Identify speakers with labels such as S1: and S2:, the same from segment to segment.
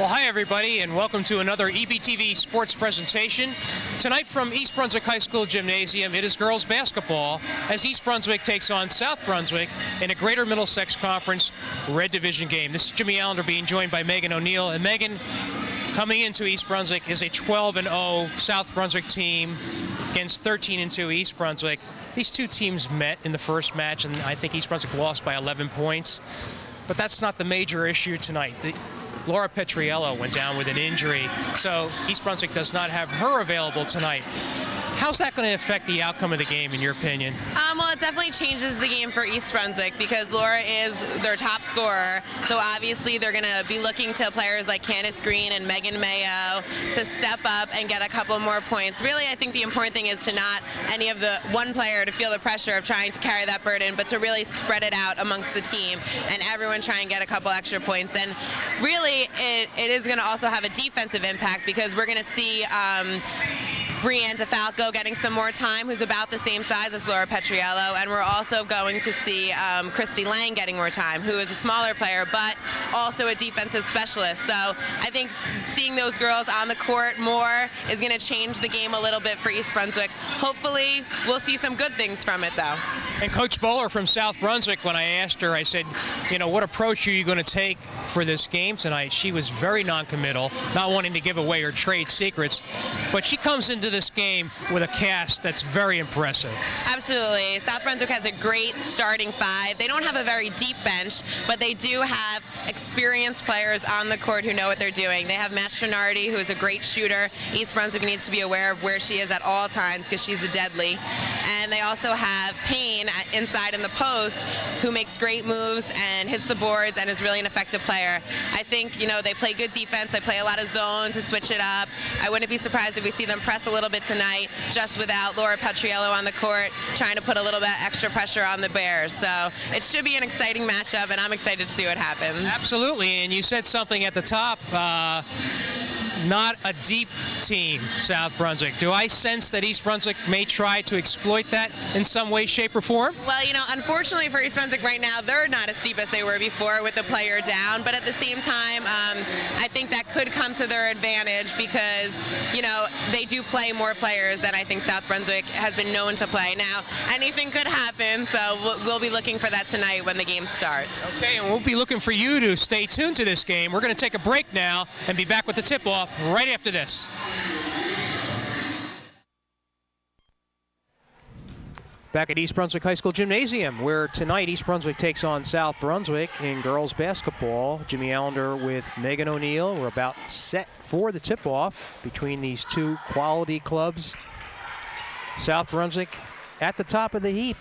S1: Well, hi everybody, and welcome to another EBTV sports presentation. Tonight from East Brunswick High School Gymnasium, it is girls basketball as East Brunswick takes on South Brunswick in a Greater Middlesex Conference Red Division game. This is Jimmy Allinder being joined by Megan O'Neill, and Megan, coming into East Brunswick, is a 12-0 South Brunswick team against 13-2 East Brunswick. These two teams met in the first match, and I think East Brunswick lost by 11 points. But that's not the major issue tonight. Laura Petriello went down with an injury, so East Brunswick does not have her available tonight. How's that going to affect the outcome of the game, in your opinion?
S2: Well, it definitely changes the game for East Brunswick because Laura is their top scorer. So obviously they're going to be looking to players like Candace Green and Megan Mayo to step up and get a couple more points. Really, I think the important thing is to not any of the one player to feel the pressure of trying to carry that burden, but to really spread it out amongst the team and everyone try and get a couple extra points. And really, it is going to also have a defensive impact because we're going to see Brianne DeFalco getting some more time, who's about the same size as Laura Petriello, and we're also going to see Christy Lang getting more time, who is a smaller player, but also a defensive specialist. So I think seeing those girls on the court more is going to change the game a little bit for East Brunswick. Hopefully, we'll see some good things from it, though.
S1: And Coach Bowler from South Brunswick, when I asked her, I said, you know, what approach are you going to take for this game tonight? She was very non-committal, not wanting to give away her trade secrets, but she comes into this game with a cast that's very impressive.
S2: Absolutely. South Brunswick has a great starting five. They don't have a very deep bench, but they do have experienced players on the court who know what they're doing. They have Matt Trinardi, who is a great shooter. East Brunswick needs to be aware of where she is at all times because she's a deadly. And they also have Payne inside in the post, who makes great moves and hits the boards and is really an effective player. I think, you know, they play good defense. They play a lot of zones to switch it up. I wouldn't be surprised if we see them press a little bit tonight, just without Laura Petriello on the court, trying to put a little bit extra pressure on the Bears. So it should be an exciting matchup, and I'm excited to see what happens.
S1: Absolutely, and you said something at the top, not a deep team, South Brunswick. Do I sense that East Brunswick may try to exploit that in some way, shape, or form?
S2: Well, you know, unfortunately for East Brunswick right now, they're not as deep as they were before with the player down, but at the same time, I think that could come to their advantage because, you know, they do play more players than I think South Brunswick has been known to play. Now, anything could happen, so we'll be looking for that tonight when the game starts.
S1: Okay, and we'll be looking for you to stay tuned to this game. We're going to take a break now and be back with the tip-off right after this. Back at East Brunswick High School Gymnasium, where tonight East Brunswick takes on South Brunswick in girls basketball. Jimmy Allender with Megan O'Neill. We're about set for the tip-off between these two quality clubs. South Brunswick at the top of the heap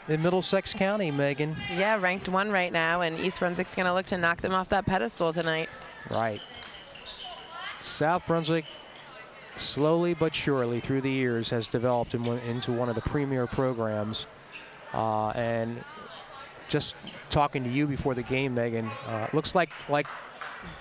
S1: in Middlesex County, Megan.
S3: Yeah, ranked 1 right now, and East Brunswick's going to look to knock them off that pedestal tonight.
S1: Right. South Brunswick, slowly but surely through the years, has developed into one of the premier programs. And just talking to you before the game, Megan, looks like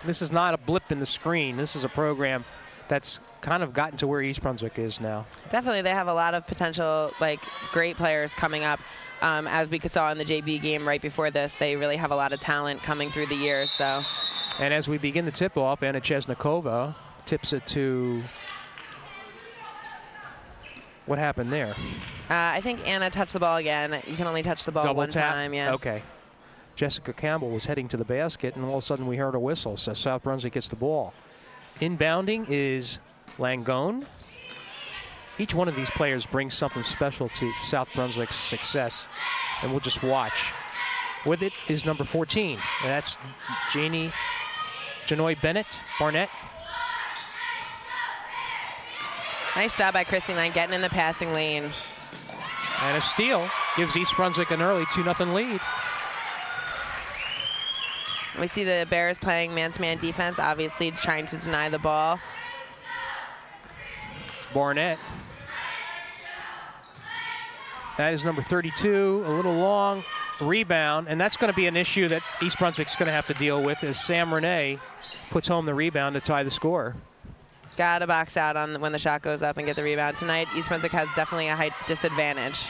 S1: this is not a blip in the screen. This is a program that's kind of gotten to where East Brunswick is now.
S3: Definitely, they have a lot of potential, like, great players coming up. As we saw in the JB game right before this, they really have a lot of talent coming through the years. So.
S1: And as we begin the tip-off, Anna Chesnikova tips it to... What happened there?
S3: I think Anna touched the ball again. You can only touch the ball
S1: Double
S3: one
S1: tap?
S3: time, yes.
S1: Okay. Jessica Campbell was heading to the basket, and all of a sudden we heard a whistle, so South Brunswick gets the ball. Inbounding is Langone. Each one of these players brings something special to South Brunswick's success, and we'll just watch. With it is number 14, and that's Janoy Barnett.
S3: Nice job by Christy Lang getting in the passing lane.
S1: And a steal gives East Brunswick an early 2-0 lead.
S3: We see the Bears playing man-to-man defense, obviously trying to deny the ball.
S1: Barnett. That is number 32, a little long rebound, and that's going to be an issue that East Brunswick's going to have to deal with as Sam Renee puts home the rebound to tie the score.
S3: Got to box out on when the shot goes up and get the rebound. Tonight, East Brunswick has definitely a height disadvantage.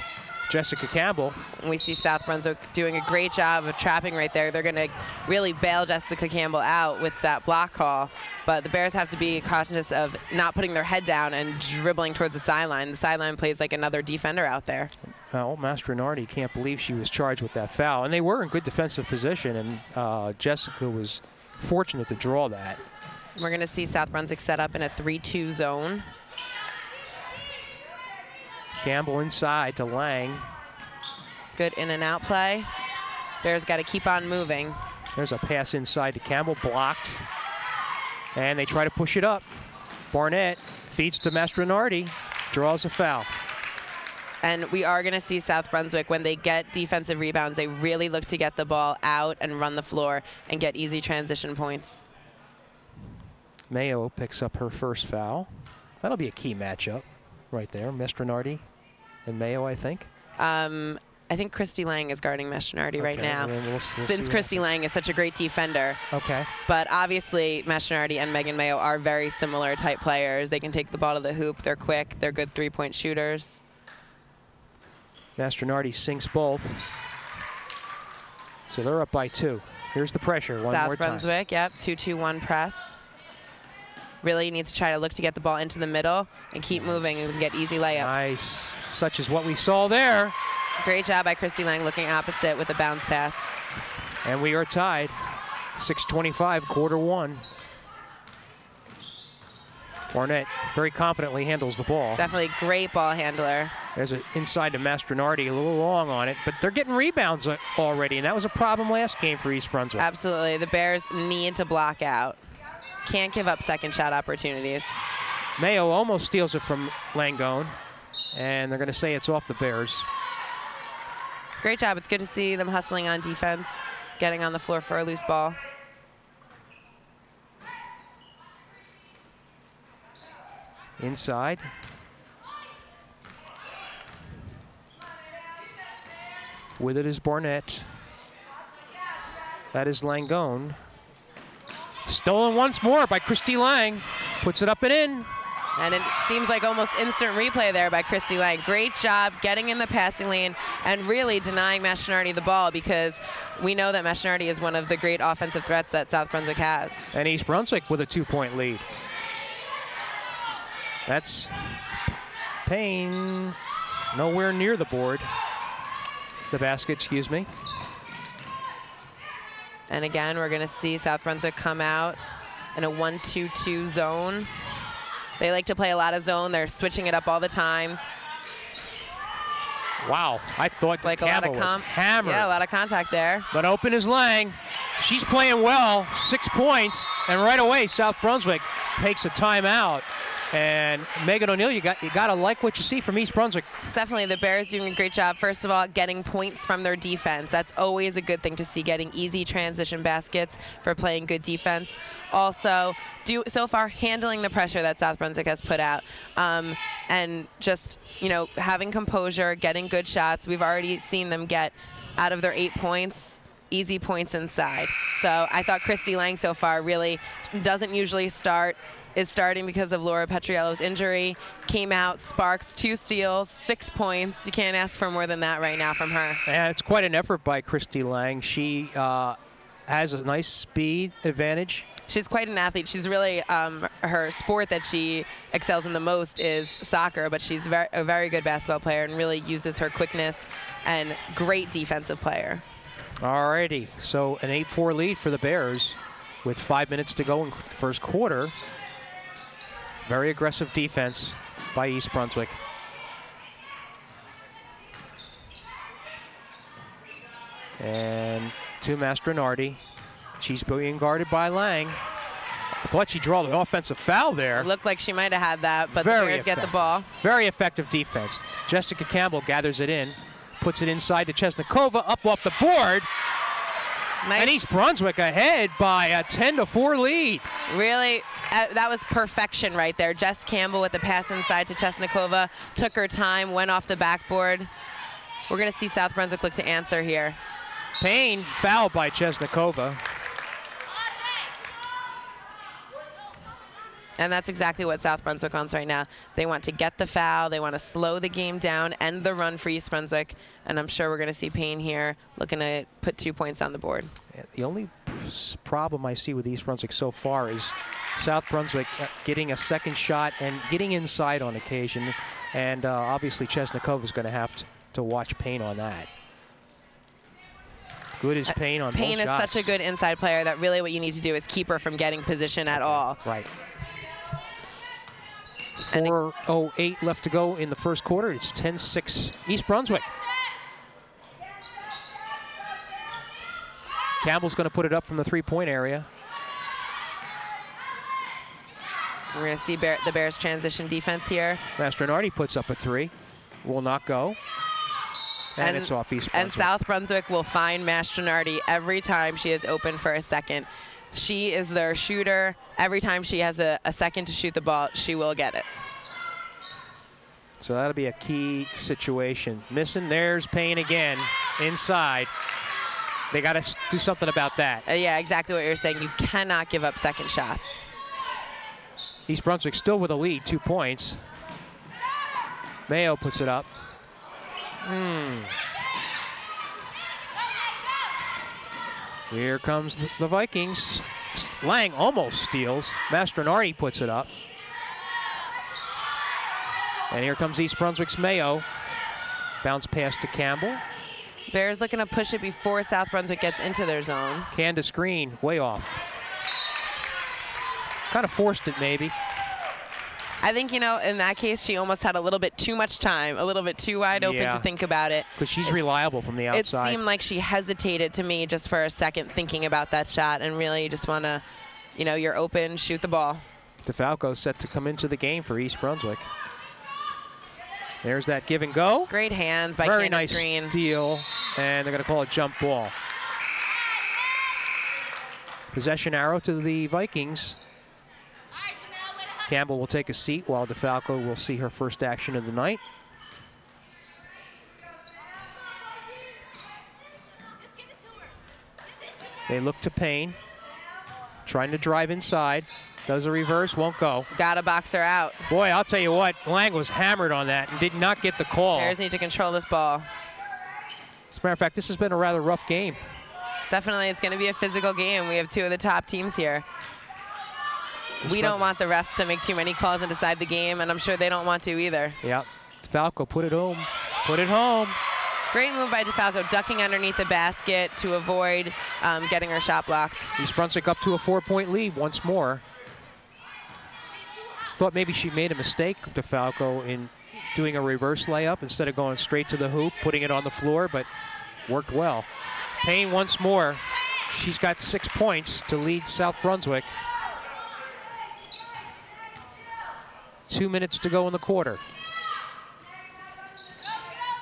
S1: Jessica Campbell.
S3: And we see South Brunswick doing a great job of trapping right there. They're going to really bail Jessica Campbell out with that block call. But the Bears have to be conscious of not putting their head down and dribbling towards the sideline. The sideline plays like another defender out there.
S1: Well, Mastronardi can't believe she was charged with that foul. And they were in good defensive position, and Jessica was fortunate to draw that.
S3: We're going to see South Brunswick set up in a 3-2 zone.
S1: Campbell inside to Lang.
S3: Good in and out play. Bears got to keep on moving.
S1: There's a pass inside to Campbell, blocked. And they try to push it up. Barnett feeds to Mastronardi, draws a foul.
S3: And we are going to see South Brunswick, when they get defensive rebounds, they really look to get the ball out and run the floor and get easy transition points.
S1: Mayo picks up her first foul. That'll be a key matchup right there. Mastronardi and Mayo, I think.
S3: I think Christy Lang is guarding Mastronardi right now,
S1: we'll
S3: since Christy Lang is such a great defender.
S1: Okay.
S3: But obviously, Mastronardi and Megan Mayo are very similar type players. They can take the ball to the hoop. They're quick. They're good three-point shooters.
S1: Mastronardi sinks both. So they're up by 2. Here's the pressure one more
S3: South
S1: time.
S3: Brunswick, yep, 2-2-1 press. Really needs to try to look to get the ball into the middle and keep moving and get easy layups.
S1: Nice, such as what we saw there.
S3: Great job by Christy Lang looking opposite with a bounce pass.
S1: And we are tied. 6:25, quarter 1. Barnett very confidently handles the ball.
S3: Definitely great ball handler.
S1: There's an inside to Mastronardi, a little long on it, but they're getting rebounds already, and that was a problem last game for East Brunswick.
S3: Absolutely, the Bears need to block out. Can't give up second shot opportunities.
S1: Mayo almost steals it from Langone, and they're going to say it's off the Bears.
S3: Great job. It's good to see them hustling on defense, getting on the floor for a loose ball.
S1: Inside. With it is Barnett. That is Langone. Stolen once more by Christy Lang. Puts it up and in.
S3: And it seems like almost instant replay there by Christy Lang. Great job getting in the passing lane and really denying Mastronardi the ball, because we know that Mastronardi is one of the great offensive threats that South Brunswick has.
S1: And East Brunswick with a 2-point lead. That's Payne nowhere near the board. The basket, excuse me.
S3: And again, we're going to see South Brunswick come out in a 1-2-2 zone. They like to play a lot of zone. They're switching it up all the time.
S1: Wow, I thought
S3: Like
S1: Campbell was hammered.
S3: Yeah, a lot of contact there.
S1: But open is Lang. She's playing well, 6 points, and right away South Brunswick takes a timeout. And Megan O'Neill, you got to like what you see from East Brunswick.
S3: Definitely, the Bears doing a great job. First of all, getting points from their defense. That's always a good thing to see, getting easy transition baskets for playing good defense. Also, so far handling the pressure that South Brunswick has put out, and just having composure, getting good shots. We've already seen them get out of their 8 points. Easy points inside. So I thought Christy Lang so far really doesn't usually start. Is starting because of Laura Petriello's injury. Came out, sparks, 2 steals, 6 points. You can't ask for more than that right now from her.
S1: And it's quite an effort by Christy Lang. She has a nice speed advantage.
S3: She's quite an athlete. She's really, her sport that she excels in the most is soccer, but she's a very good basketball player and really uses her quickness, and great defensive player.
S1: All righty, so an 8-4 lead for the Bears with 5 minutes to go in the first quarter. Very aggressive defense by East Brunswick. And to Mastronardi. She's being guarded by Lang. I thought she'd draw the offensive foul there.
S3: It looked like she might have had that, but the Bears get the ball.
S1: Very effective defense. Jessica Campbell gathers it in, puts it inside to Chesnikova, up off the board. Nice. And East Brunswick ahead by a 10-4 lead.
S3: Really, that was perfection right there. Jess Campbell with the pass inside to Chesnikova, took her time, went off the backboard. We're going to see South Brunswick look to answer here.
S1: Payne fouled by Chesnikova.
S3: And that's exactly what South Brunswick wants right now. They want to get the foul. They want to slow the game down, end the run for East Brunswick. And I'm sure we're going to see Payne here looking to put 2 points on the board.
S1: The only problem I see with East Brunswick so far is South Brunswick getting a second shot and getting inside on occasion. And obviously Chesnikova is going to have to watch Payne on that. Good as Payne on both shots.
S3: Payne is such a good inside player that really what you need to do is keep her from getting position at all.
S1: Right. 4:08 left to go in the first quarter. It's 10-6 East Brunswick. Campbell's going to put it up from the three-point area.
S3: We're going to see the Bears transition defense here.
S1: Mastronardi puts up a three. Will not go. And it's off East Brunswick.
S3: And South Brunswick will find Mastronardi every time she is open for a second. She is their shooter. Every time she has a second to shoot the ball, she will get it.
S1: So that'll be a key situation. Missing, there's Payne again, inside. They got to do something about that.
S3: Yeah, exactly what you're saying. You cannot give up second shots.
S1: East Brunswick still with a lead, 2 points. Mayo puts it up. Here comes the Vikings. Lang almost steals. Mastronardi puts it up. And here comes East Brunswick's Mayo. Bounce pass to Campbell.
S3: Bears looking to push it before South Brunswick gets into their zone.
S1: Candace Green, way off. Kind of forced it, maybe.
S3: I think, you know, in that case, she almost had a little bit too much time, a little bit too wide open to think about it.
S1: Because she's reliable from the outside.
S3: It seemed like she hesitated to me just for a second thinking about that shot, and really you just want to, you know, you're open, shoot the ball.
S1: DeFalco set to come into the game for East Brunswick. There's that give and go.
S3: Great hands by
S1: Very
S3: Candace
S1: nice
S3: Green.
S1: steal, and they're going to call a jump ball. Possession arrow to the Vikings. Campbell will take a seat while DeFalco will see her first action of the night. They look to Payne, trying to drive inside. Does a reverse, won't go.
S3: Gotta box her out.
S1: Boy, I'll tell you what, Lang was hammered on that and did not get the call.
S3: Bears need to control this ball.
S1: As a matter of fact, this has been a rather rough game.
S3: Definitely, it's going to be a physical game. We have two of the top teams here. We don't want the refs to make too many calls and decide the game, and I'm sure they don't want to either.
S1: Yeah, DeFalco put it home. Put it home.
S3: Great move by DeFalco, ducking underneath the basket to avoid getting her shot blocked.
S1: East Brunswick up to a 4-point lead once more. Thought maybe she made a mistake, DeFalco, in doing a reverse layup instead of going straight to the hoop, putting it on the floor, but worked well. Payne once more. She's got 6 points to lead South Brunswick. 2 minutes to go in the quarter.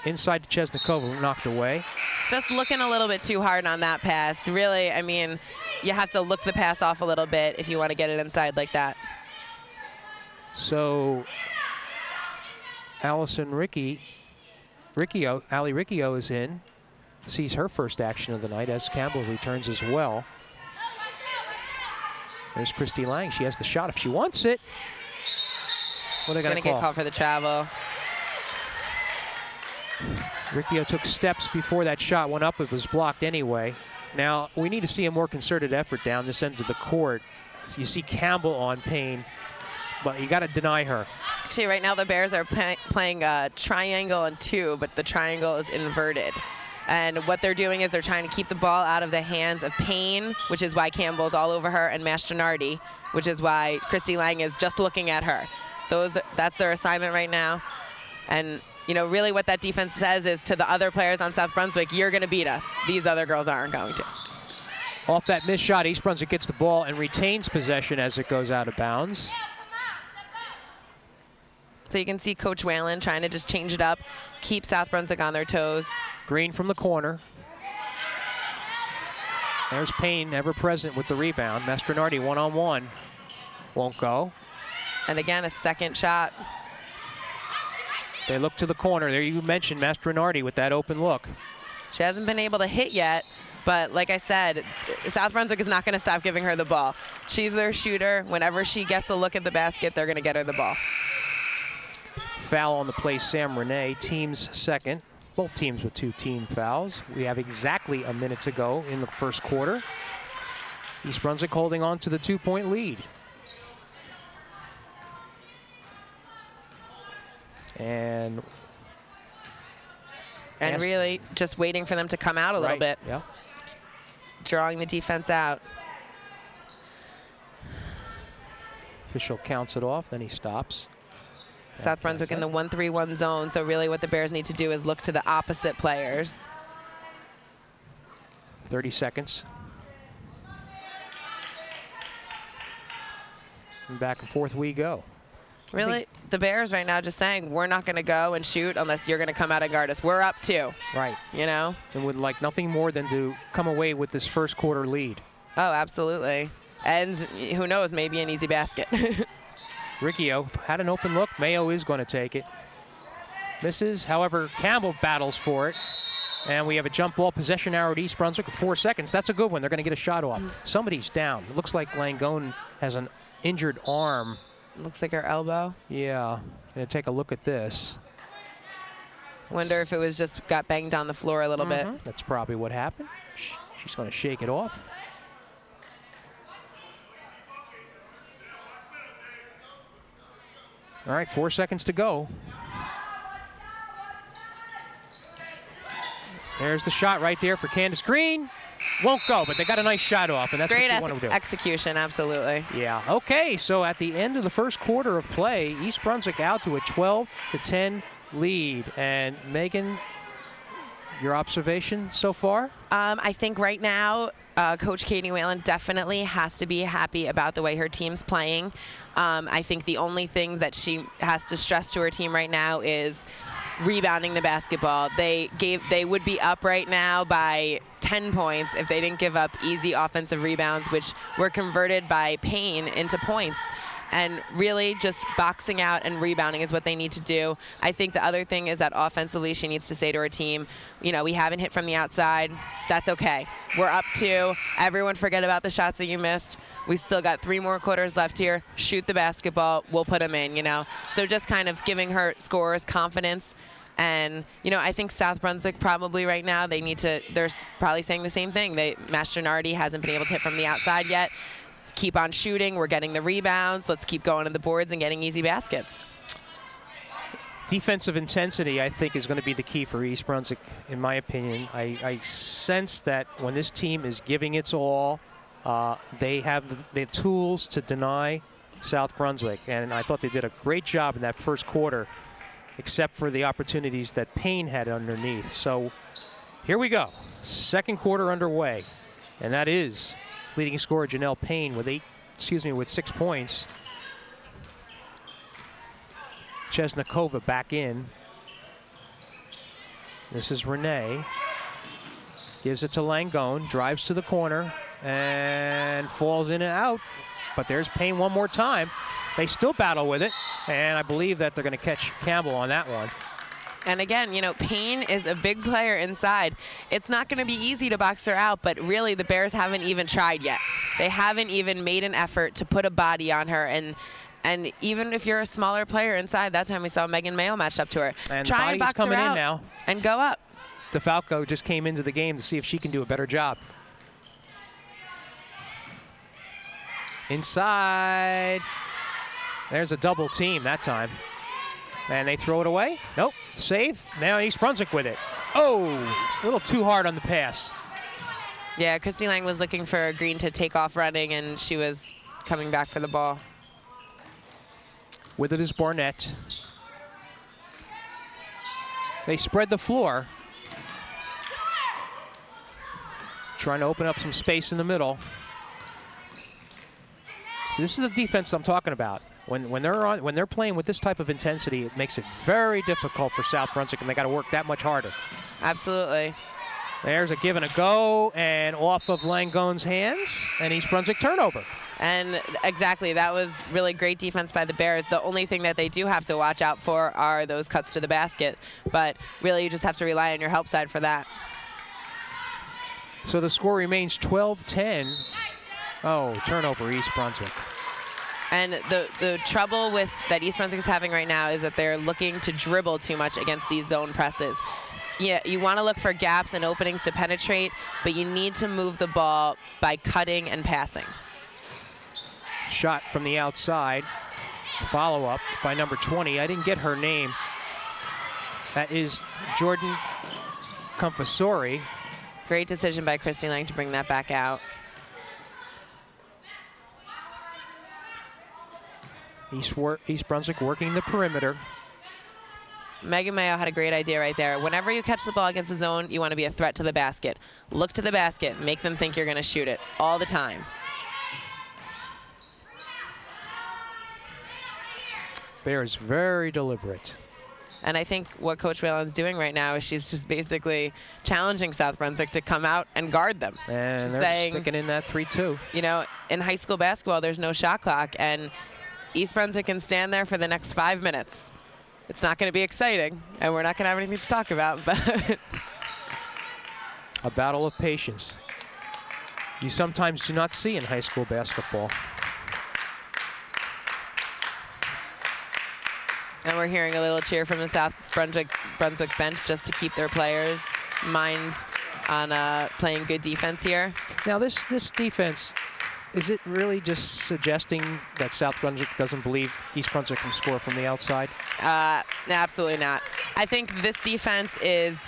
S1: Inside to Chesnikova, knocked away.
S3: Just looking a little bit too hard on that pass. Really, I mean, you have to look the pass off a little bit if you want to get it inside like that.
S1: So, Allison Allie Riccio is in. Sees her first action of the night as Campbell returns as well. There's Christy Lang. She has the shot if she wants it. What are they going to call?
S3: Get called for the travel.
S1: Riccio took steps before that shot went up. It was blocked anyway. Now, we need to see a more concerted effort down this end of the court. You see Campbell on Payne, but you got to deny her.
S3: Actually, right now the Bears are playing a triangle and two, but the triangle is inverted. And what they're doing is they're trying to keep the ball out of the hands of Payne, which is why Campbell's all over her, and Mastronardi, which is why Christy Lang is just looking at her. That's their assignment right now. And, you know, really what that defense says is to the other players on South Brunswick, you're going to beat us. These other girls aren't going to.
S1: Off that missed shot, East Brunswick gets the ball and retains possession as it goes out of bounds.
S3: So you can see Coach Whalen trying to just change it up, keep South Brunswick on their toes.
S1: Green from the corner. There's Payne, ever present with the rebound. Mastronardi one-on-one. Won't go.
S3: And again, a second shot.
S1: They look to the corner. There you mentioned Mastronardi with that open look.
S3: She hasn't been able to hit yet, but like I said, South Brunswick is not going to stop giving her the ball. She's their shooter. Whenever she gets a look at the basket, they're going to get her the ball.
S1: Foul on the play, Sam Renee, team's second. Both teams with 2 team fouls. We have exactly a minute to go in the first quarter. East Brunswick holding on to the 2-point lead. And
S3: really just waiting for them to come out a little bit.
S1: Yeah.
S3: Drawing the defense out.
S1: Official counts it off, then he stops.
S3: South Brunswick in the 1-3-1 zone, so really what the Bears need to do is look to the opposite players.
S1: 30 seconds. And back and forth we go.
S3: Really, the Bears right now just saying, we're not going to go and shoot unless you're going to come out and guard us. We're up 2.
S1: Right.
S3: You know?
S1: And would like nothing more than to come away with this first quarter lead.
S3: Oh, absolutely. And who knows, maybe an easy basket.
S1: Riccio had an open look. Mayo is going to take it. Misses. However, Campbell battles for it. And we have a jump ball possession arrow at East Brunswick. 4 seconds. That's a good one. They're going to get a shot off. Somebody's down. It looks like Langone has an injured arm.
S3: Looks like her elbow.
S1: Yeah. Going to take a look at this.
S3: Wonder if it was just got banged on the floor a little bit.
S1: That's probably what happened. She's going to shake it off. All right, 4 seconds to go. There's the shot right there for Candace Green. Won't go, but they got a nice shot off, and that's
S3: Great
S1: what you want to do.
S3: Execution, absolutely.
S1: Yeah. Okay, so at the end of the first quarter of play, East Brunswick out to a 12-10 lead. And Megan, your observation so far?
S3: I think right now, Coach Katie Whalen definitely has to be happy about the way her team's playing. I think the only thing that she has to stress to her team right now is rebounding the basketball. They would be up right now by 10 points if they didn't give up easy offensive rebounds, which were converted by Payne into points. And really just boxing out and rebounding is what they need to do. I think the other thing is that offensively she needs to say to her team, you know, we haven't hit from the outside. That's okay. We're up 2. Everyone forget about the shots that you missed. We still got 3 more quarters left here. Shoot the basketball. We'll put them in, you know. So just kind of giving her scorers confidence. And, you know, I think South Brunswick probably right now, they're probably saying the same thing. Mastronardi hasn't been able to hit from the outside yet. Keep on shooting. We're getting the rebounds. Let's keep going to the boards and getting easy baskets.
S1: Defensive intensity, I think, is going to be the key for East Brunswick, in my opinion. I sense that when this team is giving its all, they have the tools to deny South Brunswick. And I thought they did a great job in that first quarter, except for the opportunities that Payne had underneath. So here we go. Second quarter underway. And that is leading scorer Janelle Payne with 6 points. Chesnikova back in. This is Renee. Gives it to Langone, drives to the corner, and falls in and out. But there's Payne one more time. They still battle with it, and I believe that they're going to catch Campbell on that one.
S3: And again, you know, Payne is a big player inside. It's not going to be easy to box her out, but really the Bears haven't even tried yet. They haven't even made an effort to put a body on her. And even if you're a smaller player inside, that time we saw Megan Mayo matched up to her.
S1: And
S3: try and box
S1: coming
S3: her
S1: in
S3: out
S1: now.
S3: And go up.
S1: DeFalco just came into the game to see if she can do a better job. Inside. There's a double team that time. And they throw it away. Nope. Save. Now East Brunswick with it. Oh, a little too hard on the pass.
S3: Yeah, Christy Lang was looking for Green to take off running, and she was coming back for the ball.
S1: With it is Barnett. They spread the floor. Trying to open up some space in the middle. So this is the defense I'm talking about. When they're playing with this type of intensity, it makes it very difficult for South Brunswick, and they got to work that much harder.
S3: Absolutely.
S1: There's a give and a go, and off of Langone's hands, and East Brunswick turnover.
S3: And exactly, that was really great defense by the Bears. The only thing that they do have to watch out for are those cuts to the basket. But really, you just have to rely on your help side for that.
S1: So the score remains 12-10. Oh, turnover, East Brunswick.
S3: And the trouble with that East Brunswick is having right now is that they're looking to dribble too much against these zone presses. Yeah, you want to look for gaps and openings to penetrate, but you need to move the ball by cutting and passing.
S1: Shot from the outside. Follow up by number 20. I didn't get her name. That is Jordan Confessori.
S3: Great decision by Christy Lang to bring that back out.
S1: East Brunswick working the perimeter.
S3: Megan Mayo had a great idea right there. Whenever you catch the ball against the zone, you want to be a threat to the basket. Look to the basket, make them think you're going to shoot it all the time.
S1: Bears very deliberate.
S3: And I think what Coach Whalen's doing right now is she's just basically challenging South Brunswick to come out and guard them.
S1: And
S3: she's
S1: they're
S3: saying,
S1: sticking in that 3-2.
S3: You know, in high school basketball, there's no shot clock, and East Brunswick can stand there for the next 5 minutes. It's not going to be exciting, and we're not going to have anything to talk about, but
S1: a battle of patience. You sometimes do not see in high school basketball.
S3: And we're hearing a little cheer from the South Brunswick bench just to keep their players' minds on playing good defense here.
S1: Now this defense, is it really just suggesting that South Brunswick doesn't believe East Brunswick can score from the outside?
S3: Absolutely not. I think this defense is,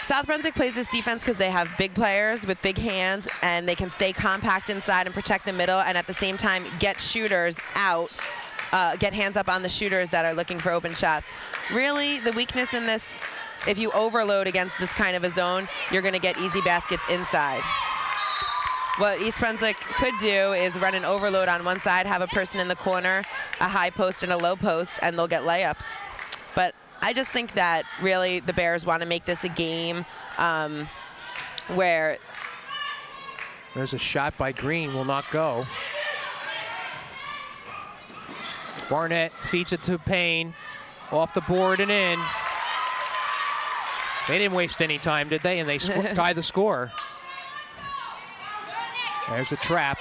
S3: South Brunswick plays this defense because they have big players with big hands, and they can stay compact inside and protect the middle, and at the same time get shooters out, get hands up on the shooters that are looking for open shots. Really, the weakness in this, if you overload against this kind of a zone, you're going to get easy baskets inside. What East Brunswick could do is run an overload on one side, have a person in the corner, a high post and a low post, and they'll get layups. But I just think that really the Bears want to make this a game where...
S1: There's a shot by Green, will not go. Barnett feeds it to Payne, off the board and in. They didn't waste any time, did they? And they tie the score. There's a trap.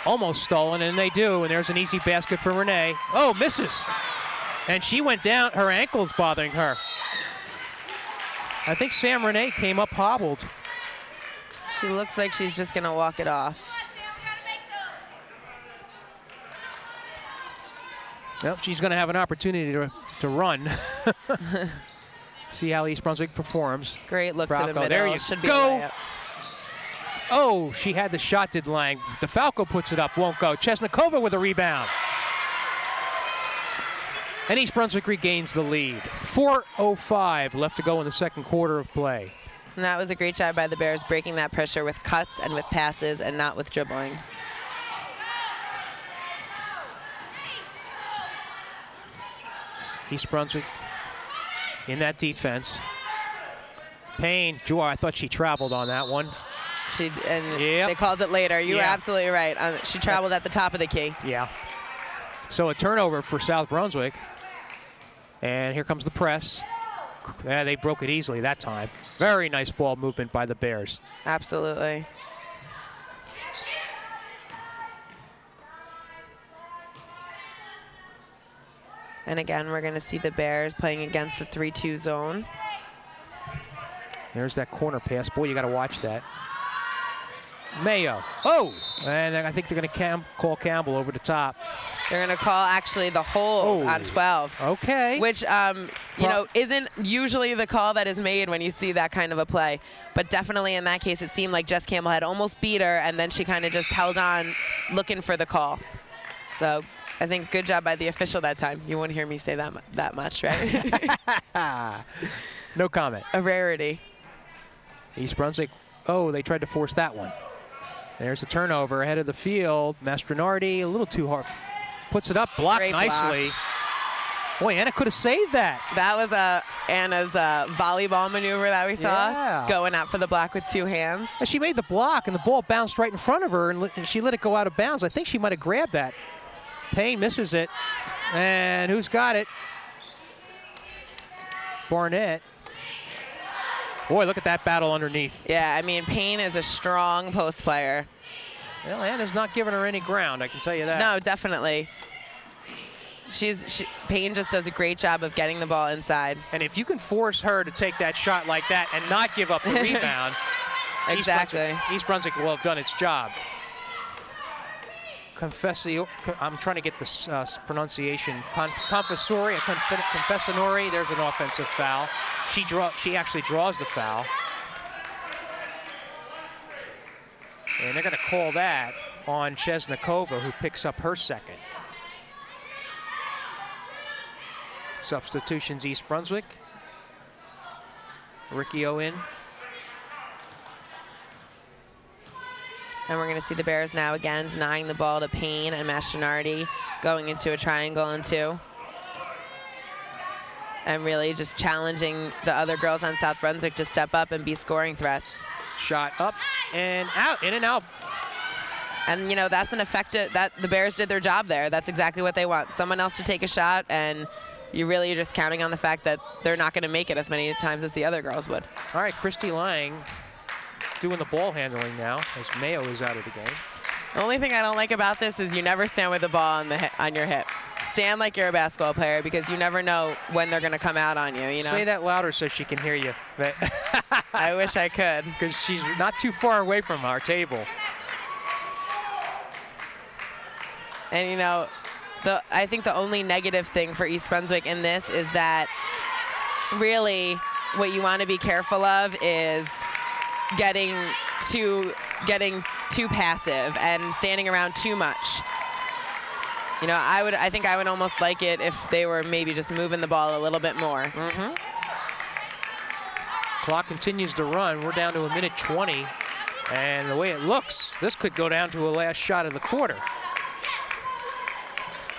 S1: Almost stolen, and they do, and there's an easy basket for Renee. Oh, misses. And she went down, her ankle's bothering her. I think Sam Renee came up hobbled.
S3: She looks like she's just gonna walk it off.
S1: Nope, she's gonna have an opportunity to run. See how East Brunswick performs.
S3: Great look to the middle.
S1: There you
S3: should
S1: go.
S3: Be a layup.
S1: Oh, she had the shot, did Lang. DeFalco puts it up, won't go. Chesnikova with a rebound. And East Brunswick regains the lead. 4:05 left to go in the second quarter of play.
S3: And that was a great job by the Bears, breaking that pressure with cuts and with passes and not with dribbling.
S1: East Brunswick in that defense. Payne, Juar, I thought she traveled on that one.
S3: They called it later. You were absolutely right. She traveled at the top of the key.
S1: Yeah. So a turnover for South Brunswick. And here comes the press. Yeah, they broke it easily that time. Very nice ball movement by the Bears.
S3: Absolutely. And again, we're going to see the Bears playing against the 3-2 zone.
S1: There's that corner pass. Boy, you got to watch that. Mayo. Oh! And I think they're going to call Campbell over the top.
S3: They're going to call actually the hold on 12.
S1: Okay.
S3: Which, you know, isn't usually the call that is made when you see that kind of a play. But definitely in that case, it seemed like Jess Campbell had almost beat her, and then she kind of just held on looking for the call. So I think good job by the official that time. You won't hear me say that much, right?
S1: No comment.
S3: A rarity.
S1: East Brunswick, oh, they tried to force that one. There's a turnover ahead of the field. Mastronardi, a little too hard. Puts it up, blocked
S3: Great
S1: nicely.
S3: block.
S1: Boy, Anna could have saved that.
S3: That was Anna's volleyball maneuver that we saw, going out for the block with two hands.
S1: She made the block, and the ball bounced right in front of her, and she let it go out of bounds. I think she might have grabbed that. Payne misses it, and who's got it? Barnett. Boy, look at that battle underneath.
S3: Yeah, I mean, Payne is a strong post player.
S1: Well, Anna's not giving her any ground, I can tell you that.
S3: No, definitely. Payne just does a great job of getting the ball inside.
S1: And if you can force her to take that shot like that and not give up the rebound,
S3: Exactly.
S1: East Brunswick will have done its job. I'm trying to get this pronunciation. Confessionori. There's an offensive foul. She actually draws the foul. And they're going to call that on Chesnikova, who picks up her second. Substitutions, East Brunswick. Riccio in.
S3: And we're going to see the Bears now again denying the ball to Payne and Mastronardi, going into a triangle and 2. And really just challenging the other girls on South Brunswick to step up and be scoring threats.
S1: Shot up and out, in and out.
S3: And, you know, that's an effective, the Bears did their job there. That's exactly what they want. Someone else to take a shot, and you really are just counting on the fact that they're not going to make it as many times as the other girls would.
S1: All right, Christy Lang doing the ball handling now as Mayo is out of the game.
S3: The only thing I don't like about this is you never stand with the ball on your hip. Stand like you're a basketball player, because you never know when they're going to come out on you, you know?
S1: Say that louder so she can hear you.
S3: I wish I could.
S1: Because she's not too far away from our table.
S3: And, you know, I think the only negative thing for East Brunswick in this is that really what you want to be careful of is getting too passive and standing around too much. You know, I think I would almost like it if they were maybe just moving the ball a little bit more.
S1: Mm-hmm. Clock continues to run. We're down to 1:20, and the way it looks, this could go down to a last shot of the quarter.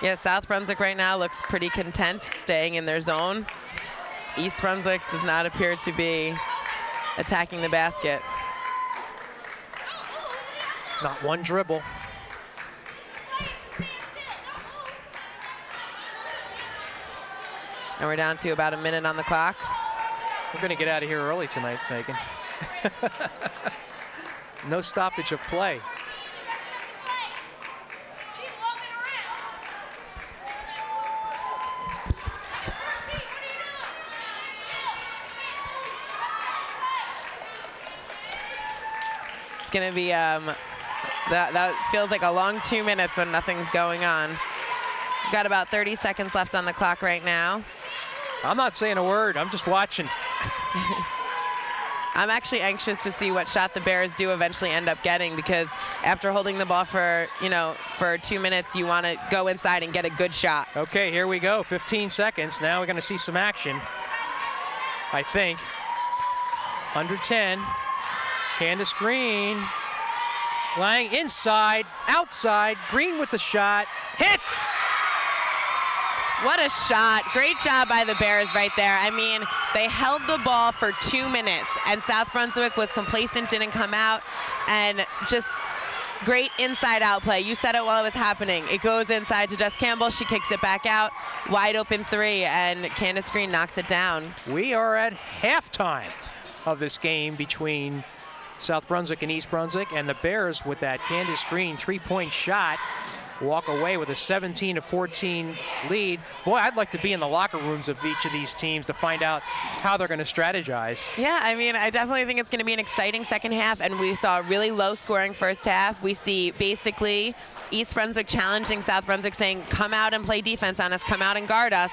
S3: Yeah, South Brunswick right now looks pretty content staying in their zone. East Brunswick does not appear to be attacking the basket.
S1: Not one dribble.
S3: And we're down to about a minute on the clock.
S1: We're going to get out of here early tonight, Megan. No stoppage of play.
S3: It's going to be, that feels like a long 2 minutes when nothing's going on. We've got about 30 seconds left on the clock right now.
S1: I'm not saying a word. I'm just watching.
S3: I'm actually anxious to see what shot the Bears do eventually end up getting, because after holding the ball for 2 minutes, you want to go inside and get a good shot.
S1: Okay, here we go. 15 seconds. Now we're going to see some action, I think. Under 10. Candace Green. Lang inside, outside. Green with the shot. Hits!
S3: What a shot. Great job by the Bears right there. I mean, they held the ball for 2 minutes, and South Brunswick was complacent, didn't come out, and just great inside-out play. You said it while it was happening. It goes inside to Jess Campbell. She kicks it back out. Wide open 3, and Candace Green knocks it down.
S1: We are at halftime of this game between South Brunswick and East Brunswick, and the Bears, with that Candace Green 3-point shot, walk away with a 17-14 lead. Boy, I'd like to be in the locker rooms of each of these teams to find out how they're going to strategize.
S3: Yeah, I mean, I definitely think it's going to be an exciting second half, and we saw a really low-scoring first half. We see basically East Brunswick challenging South Brunswick, saying, come out and play defense on us, come out and guard us.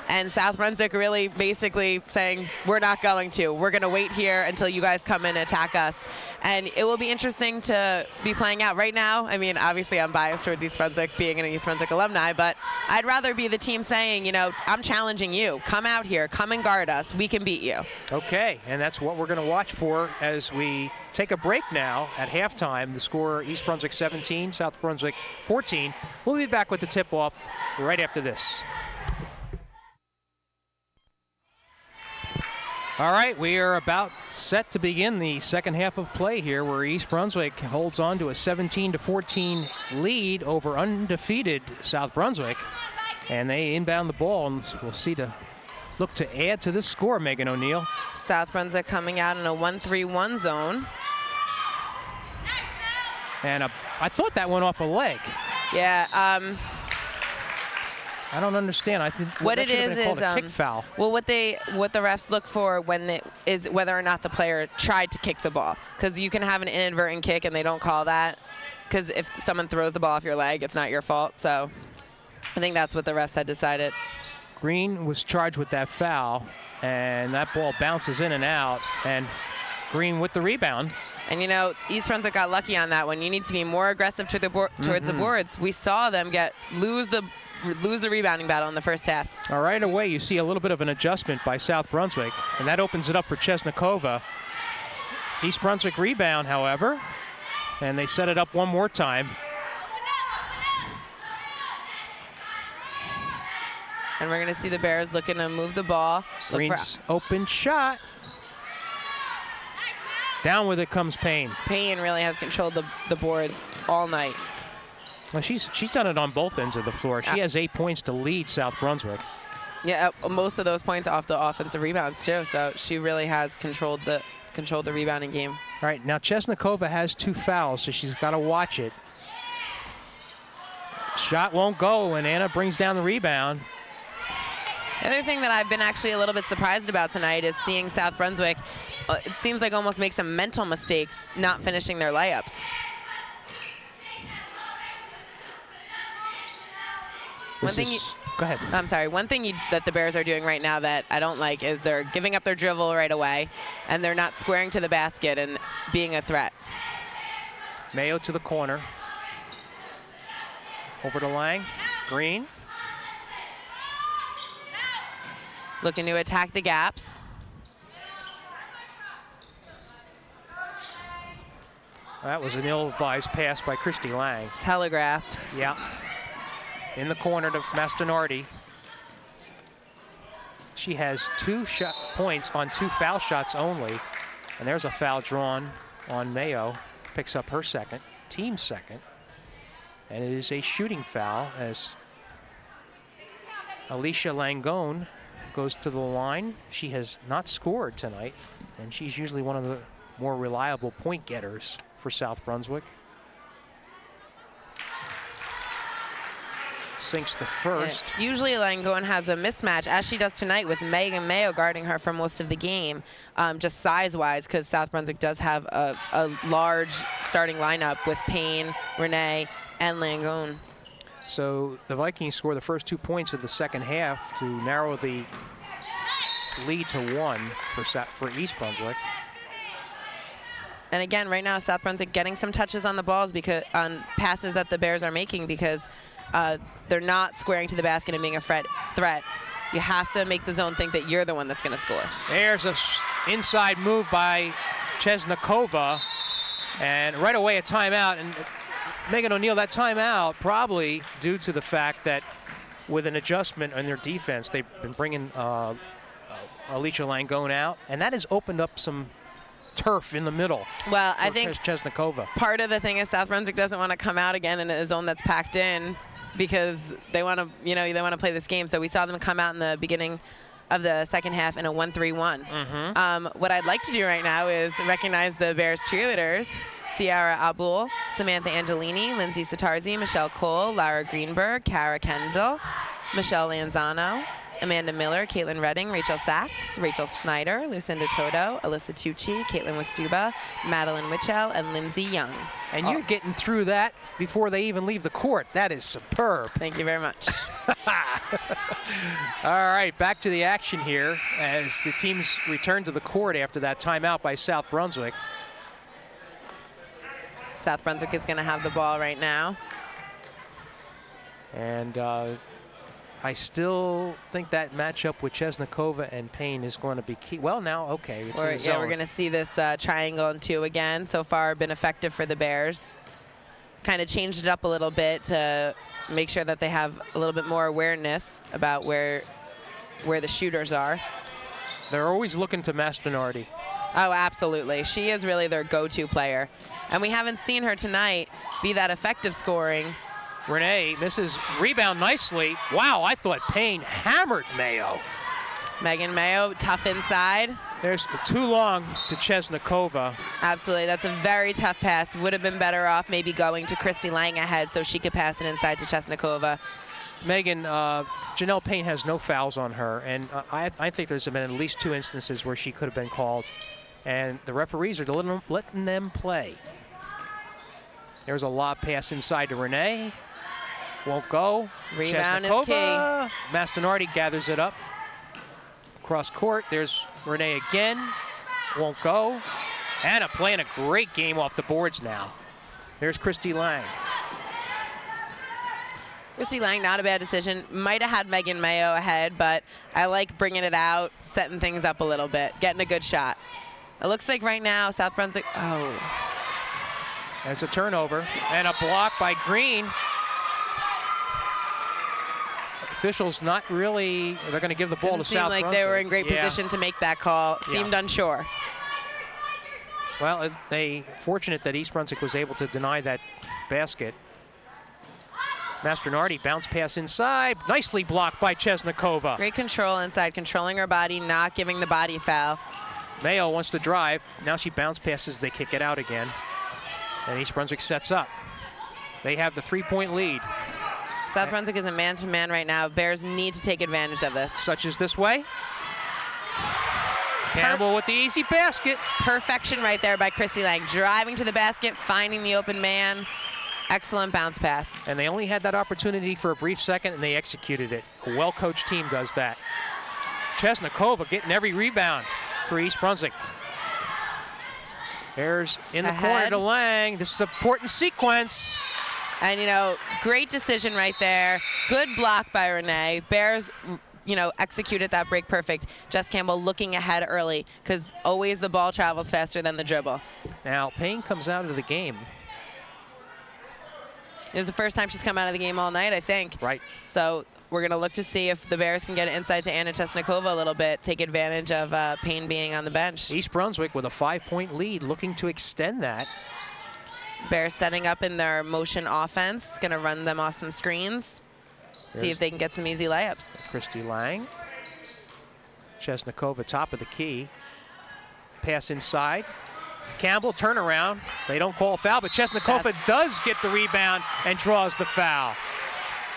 S3: And South Brunswick really basically saying, we're not going to. We're going to wait here until you guys come and attack us. And it will be interesting to be playing out right now. I mean, obviously I'm biased towards East Brunswick, being an East Brunswick alumni, but I'd rather be the team saying, you know, I'm challenging you. Come out here. Come and guard us. We can beat you.
S1: Okay, and that's what we're going to watch for as we take a break now at halftime. The score, East Brunswick 17, South Brunswick 14. We'll be back with the tip-off right after this. All right, we are about set to begin the second half of play here, where East Brunswick holds on to a 17-14 lead over undefeated South Brunswick. And they inbound the ball, and we'll see the look to add to this score, Megan O'Neill.
S3: South Brunswick coming out in a 1-3-1 zone.
S1: And I thought that went off a leg.
S3: Yeah.
S1: I don't understand. I think
S3: what it is
S1: a kick foul.
S3: Well, what the refs look for is whether or not the player tried to kick the ball, because you can have an inadvertent kick and they don't call that, because if someone throws the ball off your leg, it's not your fault. So I think that's what the refs had decided.
S1: Green was charged with that foul, and that ball bounces in and out, and Green with the rebound.
S3: And you know, East Brunswick got lucky on that one. You need to be more aggressive to the towards the boards. We saw them lose the rebounding battle in the first half.
S1: All right, away you see a little bit of an adjustment by South Brunswick, and that opens it up for Chesnikova. East Brunswick rebound, however, and they set it up one more time.
S3: And we're going to see the Bears looking to move the ball.
S1: Green's open shot. Down with it comes Payne.
S3: Payne really has controlled the boards all night.
S1: Well, she's done it on both ends of the floor. She has 8 points to lead South Brunswick.
S3: Yeah, most of those points off the offensive rebounds too. So she really has controlled the rebounding game.
S1: All right, now Chesnikova has 2 fouls, so she's got to watch it. Shot won't go, and Anna brings down the rebound.
S3: The other thing that I've been actually a little bit surprised about tonight is seeing South Brunswick, it seems like almost make some mental mistakes not finishing their layups.
S1: Go ahead.
S3: I'm sorry. One thing that the Bears are doing right now that I don't like is they're giving up their dribble right away, and they're not squaring to the basket and being a threat.
S1: Mayo to the corner. Over to Lang. Green.
S3: Looking to attack the gaps.
S1: That was an ill-advised pass by Christy Lang.
S3: Telegraphed.
S1: Yeah. In the corner to Mastinardi. She has 2 points on 2 foul shots only. And there's a foul drawn on Mayo. Picks up her second, team second. And it is a shooting foul as Alicia Langone goes to the line. She has not scored tonight, and she's usually one of the more reliable point getters for South Brunswick. Sinks the first.
S3: Yeah. Usually Langone has a mismatch, as she does tonight, with Megan Mayo guarding her for most of the game, just size-wise, because South Brunswick does have a large starting lineup with Payne, Renee, and Langone.
S1: So the Vikings score the first 2 points of the second half to narrow the lead to 1 for East Brunswick.
S3: And again, right now, South Brunswick getting some touches on the balls on passes that the Bears are making, because they're not squaring to the basket and being a threat. You have to make the zone think that you're the one that's going to score.
S1: There's a inside move by Chesnikova, and right away a timeout. And Megan O'Neill, that timeout probably due to the fact that with an adjustment in their defense, they've been bringing Alicia Langone out, and that has opened up some turf in the middle.
S3: Well, I think
S1: Chesnikova.
S3: Part of the thing is South Brunswick doesn't want to come out again in a zone that's packed in, because they want to, they want to play this game. So we saw them come out in the beginning of the second half in a 1-3-1. What I'd like to do right now is recognize the Bears cheerleaders. Ciara Abul, Samantha Angelini, Lindsay Satarzi, Michelle Cole, Lara Greenberg, Kara Kendall, Michelle Lanzano, Amanda Miller, Caitlin Redding, Rachel Sachs, Rachel Snyder, Lucinda Toto, Alyssa Tucci, Caitlin Westuba, Madeline Wichell, and Lindsay Young.
S1: And you're getting through that before they even leave the court. That is superb.
S3: Thank you very much.
S1: All right, back to the action here as the teams return to the court after that timeout by South Brunswick.
S3: South Brunswick is going to have the ball right now.
S1: And I still think that matchup with Chesnikova and Payne is going to be key. Well, now, okay, it's in the zone.
S3: Yeah, we're going to see this triangle and 2 again. So far, been effective for the Bears. Kind of changed it up a little bit to make sure that they have a little bit more awareness about where the shooters are.
S1: They're always looking to Mastinardi.
S3: Oh, absolutely. She is really their go-to player. And we haven't seen her tonight be that effective scoring.
S1: Renee misses, rebound nicely. Wow, I thought Payne hammered Mayo.
S3: Megan Mayo, tough inside.
S1: There's too long to Chesnikova.
S3: Absolutely, that's a very tough pass. Would have been better off maybe going to Christy Lang ahead so she could pass it inside to Chesnikova.
S1: Megan, Janelle Payne has no fouls on her, and I think there's been at least 2 instances where she could have been called, and the referees are letting them play. There's a lob pass inside to Renee. Won't go.
S3: Rebound is
S1: Chesnikova. Mastinardi gathers it up. Cross court, there's Renee again. Won't go. Anna playing a great game off the boards now. There's Christy Lang.
S3: Christy Lang, not a bad decision. Might have had Megan Mayo ahead, but I like bringing it out, setting things up a little bit, getting a good shot. It looks like right now South Brunswick,
S1: There's a turnover and a block by Green. Officials not really, they're going to give the ball to South Brunswick.
S3: Seemed like they were in great position to make that call. Seemed unsure.
S1: Well, they fortunate that East Brunswick was able to deny that basket. Mastinardi bounce pass inside, nicely blocked by Chesnikova.
S3: Great control inside, controlling her body, not giving the body foul.
S1: Mayo wants to drive. Now she bounce passes, they kick it out again. And East Brunswick sets up. They have the 3-point lead.
S3: South Brunswick is a man-to-man right now. Bears need to take advantage of this.
S1: Such as this way. Campbell with the easy basket.
S3: Perfection right there by Christy Lang. Driving to the basket, finding the open man. Excellent bounce pass.
S1: And they only had that opportunity for a brief second, and they executed it. A well-coached team does that. Chesnikova getting every rebound for East Brunswick. There's in the corner to Lang. This is an important sequence.
S3: And, great decision right there. Good block by Renee. Bears, executed that break perfect. Jess Campbell looking ahead early because always the ball travels faster than the dribble.
S1: Now, Payne comes out of the game.
S3: It was the first time she's come out of the game all night, I think.
S1: Right.
S3: So we're going to look to see if the Bears can get it inside to Anna Chesnikova a little bit, take advantage of Payne being on the bench.
S1: East Brunswick with a 5-point lead, looking to extend that.
S3: Bears setting up in their motion offense, going to run them off some screens, see if they can get some easy layups.
S1: Christy Lang. Chesnikova top of the key. Pass inside. Campbell turnaround. They don't call a foul, but Chesnikova does get the rebound and draws the foul.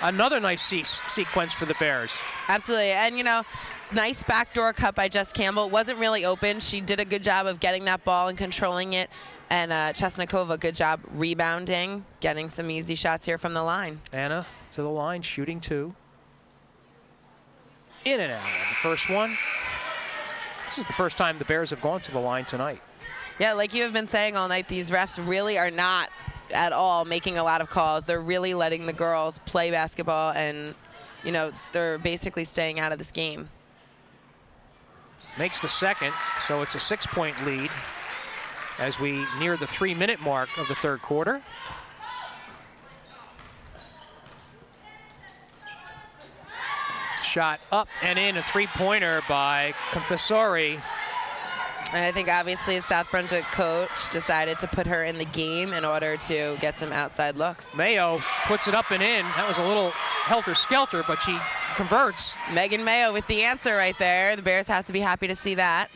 S1: Another nice sequence for the Bears.
S3: Absolutely, and nice backdoor cut by Jess Campbell. Wasn't really open. She did a good job of getting that ball and controlling it. And Chesnikova, good job rebounding, getting some easy shots here from the line.
S1: Anna to the line, shooting 2. In and out. The first one. This is the first time the Bears have gone to the line tonight.
S3: Yeah, like you have been saying all night, these refs really are not at all making a lot of calls. They're really letting the girls play basketball, and they're basically staying out of this game.
S1: Makes the second, so it's a 6-point lead as we near the 3-minute mark of the third quarter. Shot up and in, a 3-pointer by Confessori.
S3: And I think obviously the South Brunswick coach decided to put her in the game in order to get some outside looks.
S1: Mayo puts it up and in. That was a little helter-skelter, but she converts.
S3: Megan Mayo with the answer right there. The Bears have to be happy to see that.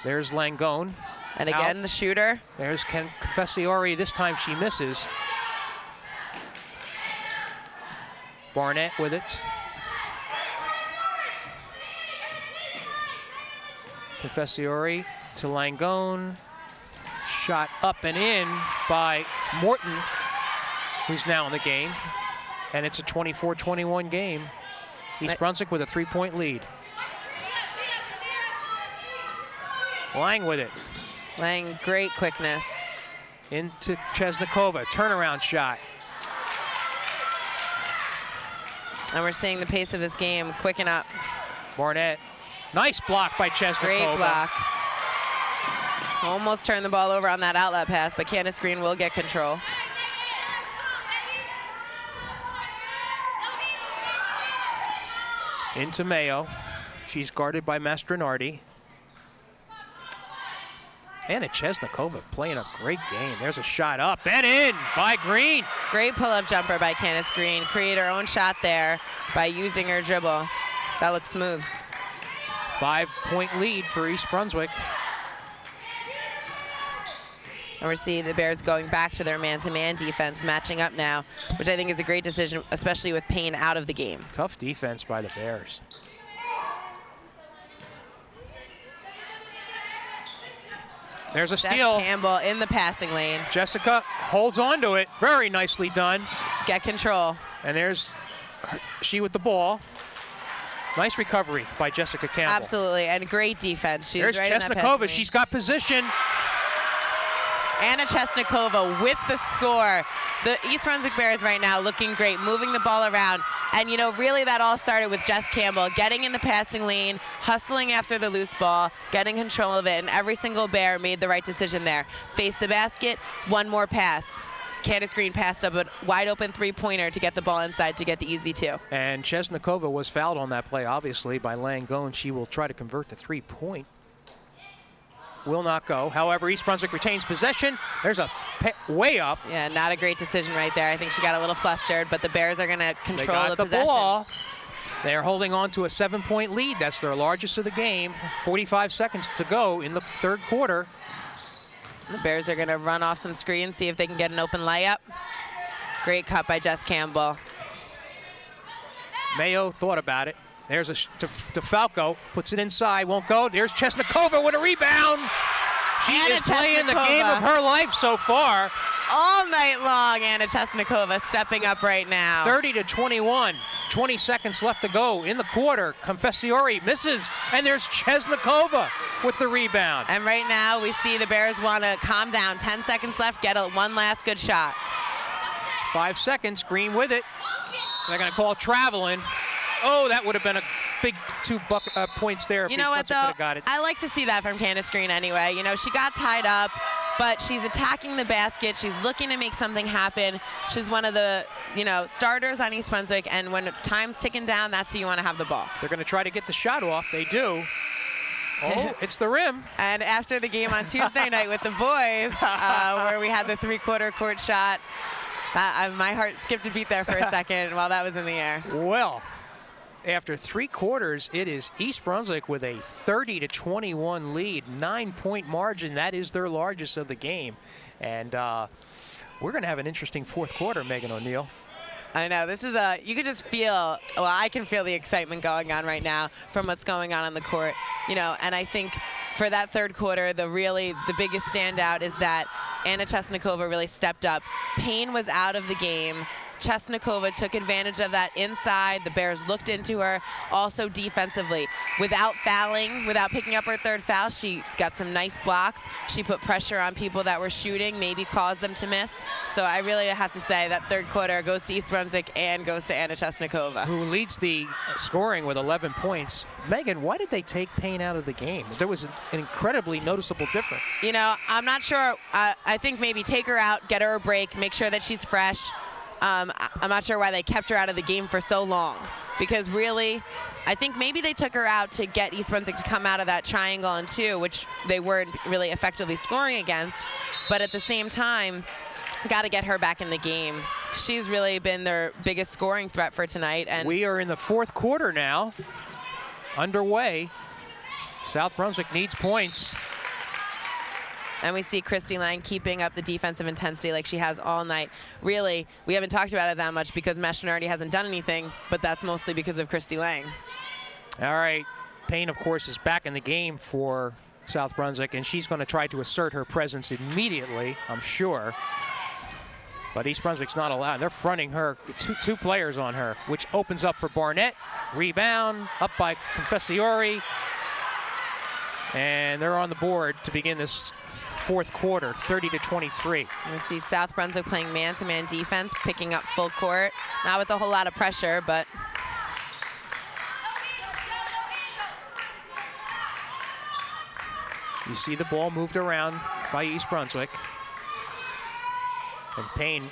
S1: There's Langone.
S3: And again, the shooter.
S1: There's Confessori. This time she misses. Barnett with it. Confessori to Langone. Shot up and in by Morton, who's now in the game. And it's a 24-21 game. East Brunswick with a 3-point lead. Lang with it.
S3: Lang, great quickness.
S1: Into Chesnikova, turnaround shot.
S3: And we're seeing the pace of this game quicken up.
S1: Barnett, nice block by Chesnikova.
S3: Great block. Almost turned the ball over on that outlet pass, but Candace Green will get control.
S1: Into Mayo. She's guarded by Mastronardi. Anna Chesnikova playing a great game. There's a shot up and in by Green.
S3: Great pull-up jumper by Candace Green. Create her own shot there by using her dribble. That looks smooth.
S1: 5-point lead for East Brunswick.
S3: And we're seeing the Bears going back to their man-to-man defense, matching up now, which I think is a great decision, especially with Payne out of the game.
S1: Tough defense by the Bears. There's a steal.
S3: Campbell in the passing lane.
S1: Jessica holds on to it. Very nicely done.
S3: Get control.
S1: And there's she with the ball. Nice recovery by Jessica Campbell.
S3: Absolutely, and great defense. She's
S1: There's
S3: right in that passing
S1: Chesnikova.
S3: lane.
S1: She's got position.
S3: Anna Chesnikova with the score. The East Brunswick Bears right now looking great, moving the ball around. And, you know, really that all started with Jess Campbell getting in the passing lane, hustling after the loose ball, getting control of it, and every single Bear made the right decision there. Face the basket, one more pass. Candace Green passed up a wide open three-pointer to get the ball inside to get the easy two.
S1: And Chesnikova was fouled on that play, obviously, by Langone. She will try to convert the three-point. Will not go. However, East Brunswick retains possession. There's a way up.
S3: Yeah, not a great decision right there. I think she got a little flustered, but the Bears are going to control the possession.
S1: Ball. They're holding on to a 7-point lead. That's their largest of the game. 45 seconds to go in the third quarter.
S3: The Bears are going to run off some screens, see if they can get an open layup. Great cut by Jess Campbell.
S1: Mayo thought about it. There's to Falco, puts it inside, won't go. There's Chesnikova with a rebound. She is playing the game of her life so far.
S3: All night long, Anna Chesnikova stepping up right now.
S1: 30-21, 20 seconds left to go in the quarter. Confessiori misses, and there's Chesnikova with the rebound.
S3: And right now we see the Bears want to calm down. 10 seconds left, get one last good shot.
S1: 5 seconds, Green with it. They're going to call traveling. Oh, that would have been a big 2 points there if
S3: you know what, though?
S1: Got it.
S3: I like to see that from Candace Green anyway. You know, she got tied up, but she's attacking the basket. She's looking to make something happen. She's one of the, you know, starters on East Brunswick, and when time's ticking down, that's who you want to have the ball.
S1: They're going to try to get the shot off. They do. Oh, it's the rim.
S3: And after the game on Tuesday night with the boys, where we had the three-quarter court shot, my heart skipped a beat there for a second while that was in the air.
S1: Well, after 3 quarters, it is East Brunswick with a 30-21 lead, 9-point margin. That is their largest of the game. And we're going to have an interesting fourth quarter, Megan O'Neill.
S3: I know, this is you could just feel, well, I can feel the excitement going on right now from what's going on the court. You know, and I think for that third quarter, the biggest standout is that Anna Chesnikova really stepped up. Payne was out of the game. Chesnikova took advantage of that inside. The Bears looked into her. Also defensively, without fouling, without picking up her third foul, she got some nice blocks. She put pressure on people that were shooting, maybe caused them to miss. So I really have to say that third quarter goes to East Brunswick and goes to Anna Chesnikova,
S1: who leads the scoring with 11 points. Megan, why did they take Payne out of the game? There was an incredibly noticeable difference.
S3: You know, I'm not sure. I think maybe take her out, get her a break, make sure that she's fresh. I'm not sure why they kept her out of the game for so long, because really, I think maybe they took her out to get East Brunswick to come out of that triangle and 2, which they weren't really effectively scoring against. But at the same time, got to get her back in the game. She's really been their biggest scoring threat for tonight. And
S1: we are in the fourth quarter now, underway. South Brunswick needs points.
S3: And we see Christy Lang keeping up the defensive intensity like she has all night. Really, we haven't talked about it that much because Meshonardi hasn't done anything, but that's mostly because of Christy Lang.
S1: All right. Payne, of course, is back in the game for South Brunswick, and she's going to try to assert her presence immediately, I'm sure. But East Brunswick's not allowed. They're fronting her, two players on her, which opens up for Barnett. Rebound, up by Confessiori. And they're on the board to begin this fourth quarter, 30-23.
S3: We see South Brunswick playing man-to-man defense, picking up full court. Not with a whole lot of pressure, but
S1: you see the ball moved around by East Brunswick. And Payne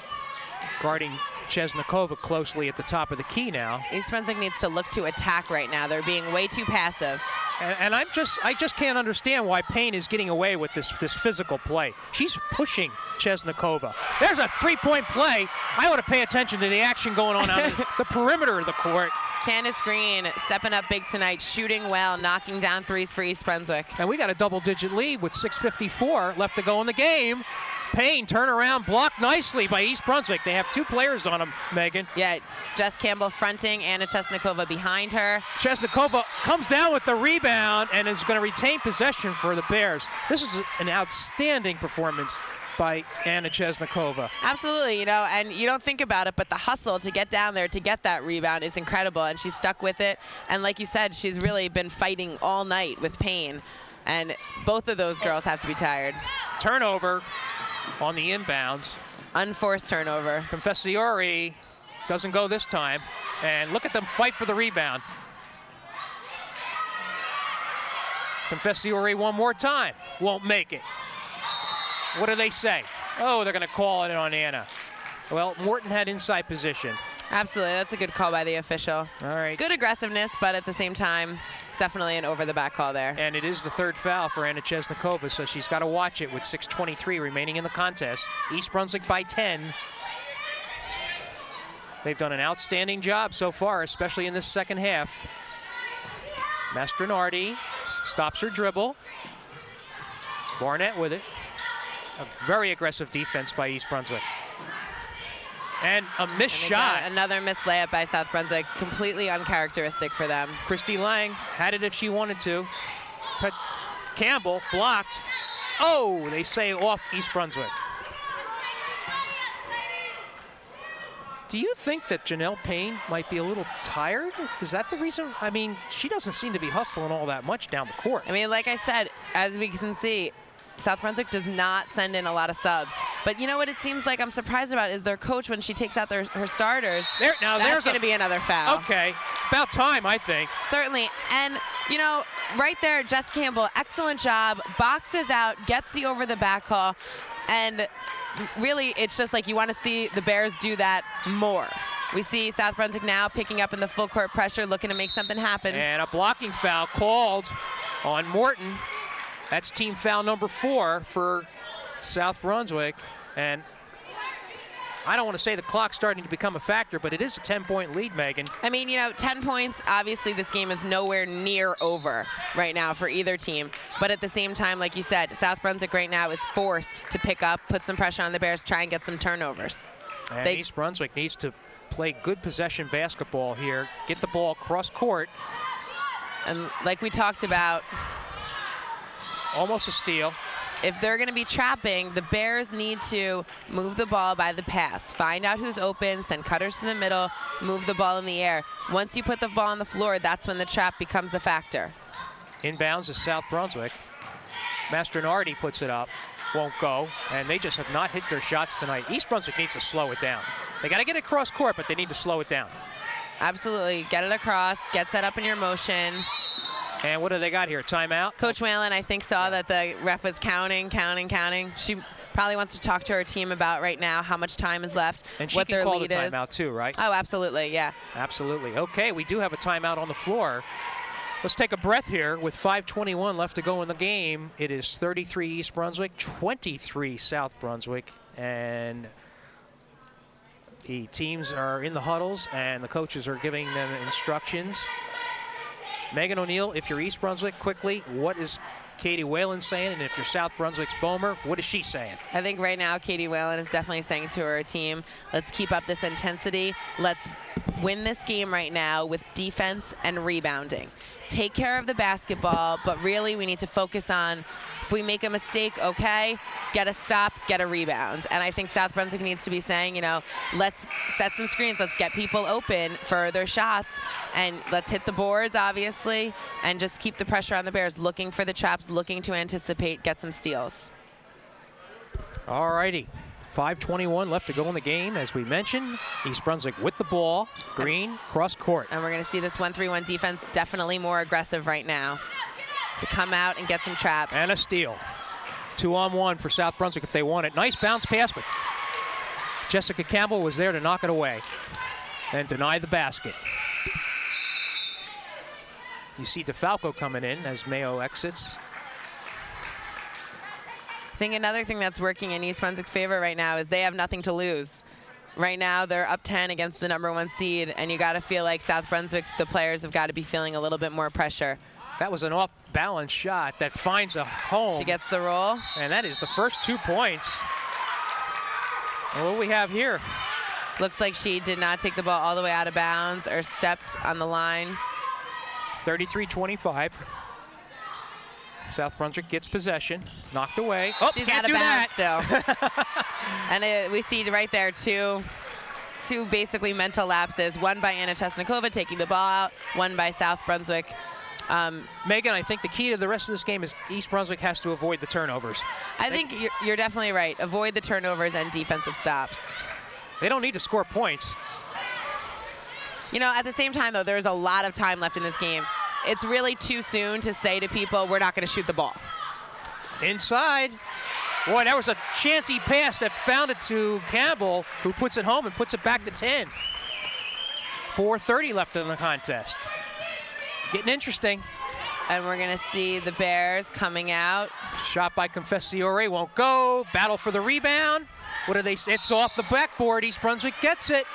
S1: guarding Chesnikova closely at the top of the key now.
S3: East Brunswick needs to look to attack right now. They're being way too passive.
S1: And I just can't understand why Payne is getting away with this physical play. She's pushing Chesnikova. There's a three-point play. I ought to pay attention to the action going on out the perimeter of the court.
S3: Candace Green stepping up big tonight, shooting well, knocking down threes for East Brunswick.
S1: And we got a double-digit lead with 6:54 left to go in the game. Payne turnaround blocked nicely by East Brunswick. They have 2 players on them, Megan.
S3: Yeah, Jess Campbell fronting, Anna Chesnikova behind her.
S1: Chesnikova comes down with the rebound and is going to retain possession for the Bears. This is an outstanding performance by Anna Chesnikova.
S3: Absolutely, you know, and you don't think about it, but the hustle to get down there to get that rebound is incredible, and she's stuck with it. And like you said, she's really been fighting all night with Payne, and both of those girls have to be tired.
S1: Turnover on the inbounds.
S3: Unforced turnover.
S1: Confessiori doesn't go this time, and look at them fight for the rebound. Confessiori one more time, won't make it. What do they say? Oh, they're going to call it on Anna. Well, Morton had inside position.
S3: Absolutely, that's a good call by the official.
S1: All right.
S3: Good aggressiveness, but at the same time, definitely an over-the-back call there.
S1: And it is the 3rd foul for Anna Chesnikova, so she's got to watch it with 6:23 remaining in the contest. East Brunswick by 10. They've done an outstanding job so far, especially in this second half. Mastronardi stops her dribble. Barnett with it. A very aggressive defense by East Brunswick. And a missed shot.
S3: Another missed layup by South Brunswick, completely uncharacteristic for them.
S1: Christy Lang had it if she wanted to. But Campbell blocked. Oh, they say off East Brunswick. Do you think that Janelle Payne might be a little tired? Is that the reason? I mean, she doesn't seem to be hustling all that much down the court.
S3: I mean, like I said, as we can see, South Brunswick does not send in a lot of subs. But you know what it seems like I'm surprised about is their coach when she takes out her starters. That's going to be another foul.
S1: Okay. About time, I think.
S3: Certainly. And, you know, right there, Jess Campbell, excellent job. Boxes out, gets the over-the-back call. And really, it's just like you want to see the Bears do that more. We see South Brunswick now picking up in the full court pressure, looking to make something happen.
S1: And a blocking foul called on Morton. That's team foul number 4 for South Brunswick. And I don't want to say the clock's starting to become a factor, but it is a 10-point lead, Megan.
S3: I mean, you know, 10 points, obviously this game is nowhere near over right now for either team. But at the same time, like you said, South Brunswick right now is forced to pick up, put some pressure on the Bears, try and get some turnovers.
S1: And East Brunswick needs to play good possession basketball here, get the ball cross court.
S3: And like we talked about,
S1: almost a steal.
S3: If they're going to be trapping, the Bears need to move the ball by the pass. Find out who's open, send cutters to the middle, move the ball in the air. Once you put the ball on the floor, that's when the trap becomes a factor.
S1: Inbounds is South Brunswick. Mastronardi puts it up, won't go, and they just have not hit their shots tonight. East Brunswick needs to slow it down. They got to get it cross court, but they need to slow it down.
S3: Absolutely. Get it across, get set up in your motion.
S1: And what do they got here? Timeout?
S3: Coach Whalen, I think, saw that the ref was counting. She probably wants to talk to her team about right now how much time is left,
S1: and she
S3: what
S1: can
S3: their
S1: call
S3: lead
S1: the
S3: is.
S1: timeout too, right?
S3: Oh, absolutely, yeah.
S1: Absolutely. Okay, we do have a timeout on the floor. Let's take a breath here with 5:21 left to go in the game. It is 33 East Brunswick, 23 South Brunswick, and the teams are in the huddles and the coaches are giving them instructions. Megan O'Neill, if you're East Brunswick, quickly, what is Katie Whalen saying? And if you're South Brunswick's Bomer, what is she saying?
S3: I think right now Katie Whalen is definitely saying to her team, let's keep up this intensity. Let's win this game right now with defense and rebounding. Take care of the basketball, but really we need to focus on if we make a mistake, okay, get a stop, get a rebound. And I think South Brunswick needs to be saying, you know, let's set some screens, let's get people open for their shots, and let's hit the boards, obviously, and just keep the pressure on the Bears, looking for the traps, looking to anticipate, get some steals.
S1: All righty. 5:21 left to go in the game. As we mentioned, East Brunswick with the ball. Green, cross court.
S3: And we're going to see this 1-3-1 defense definitely more aggressive right now to come out and get some traps.
S1: And a steal. 2-on-1 for South Brunswick if they want it. Nice bounce pass, but Jessica Campbell was there to knock it away and deny the basket. You see DeFalco coming in as Mayo exits.
S3: I think another thing that's working in East Brunswick's favor right now is they have nothing to lose. Right now, they're up 10 against the #1 seed, and you got to feel like South Brunswick, the players have got to be feeling a little bit more pressure.
S1: That was an off-balance shot that finds a home.
S3: She gets the roll.
S1: And that is the first 2 points. And what do we have here?
S3: Looks like she did not take the ball all the way out of bounds or stepped on the line.
S1: 33-25. South Brunswick gets possession, knocked away. Oh,
S3: she's
S1: can't
S3: out of
S1: do
S3: bounds
S1: that.
S3: still. And we see right there two basically mental lapses. One by Anna Chesnikova taking the ball out, one by South Brunswick.
S1: Megan, I think the key to the rest of this game is East Brunswick has to avoid the turnovers.
S3: I think you're definitely right. Avoid the turnovers and defensive stops.
S1: They don't need to score points.
S3: You know, at the same time, though, there's a lot of time left in this game. It's really too soon to say to people, we're not going to shoot the ball.
S1: Inside. Boy, that was a chancy pass that found it to Campbell, who puts it home and puts it back to 10. 4:30 left in the contest. Getting interesting.
S3: And we're going to see the Bears coming out.
S1: Shot by Confessiore won't go. Battle for the rebound. What do they say? It's off the backboard. East Brunswick gets it.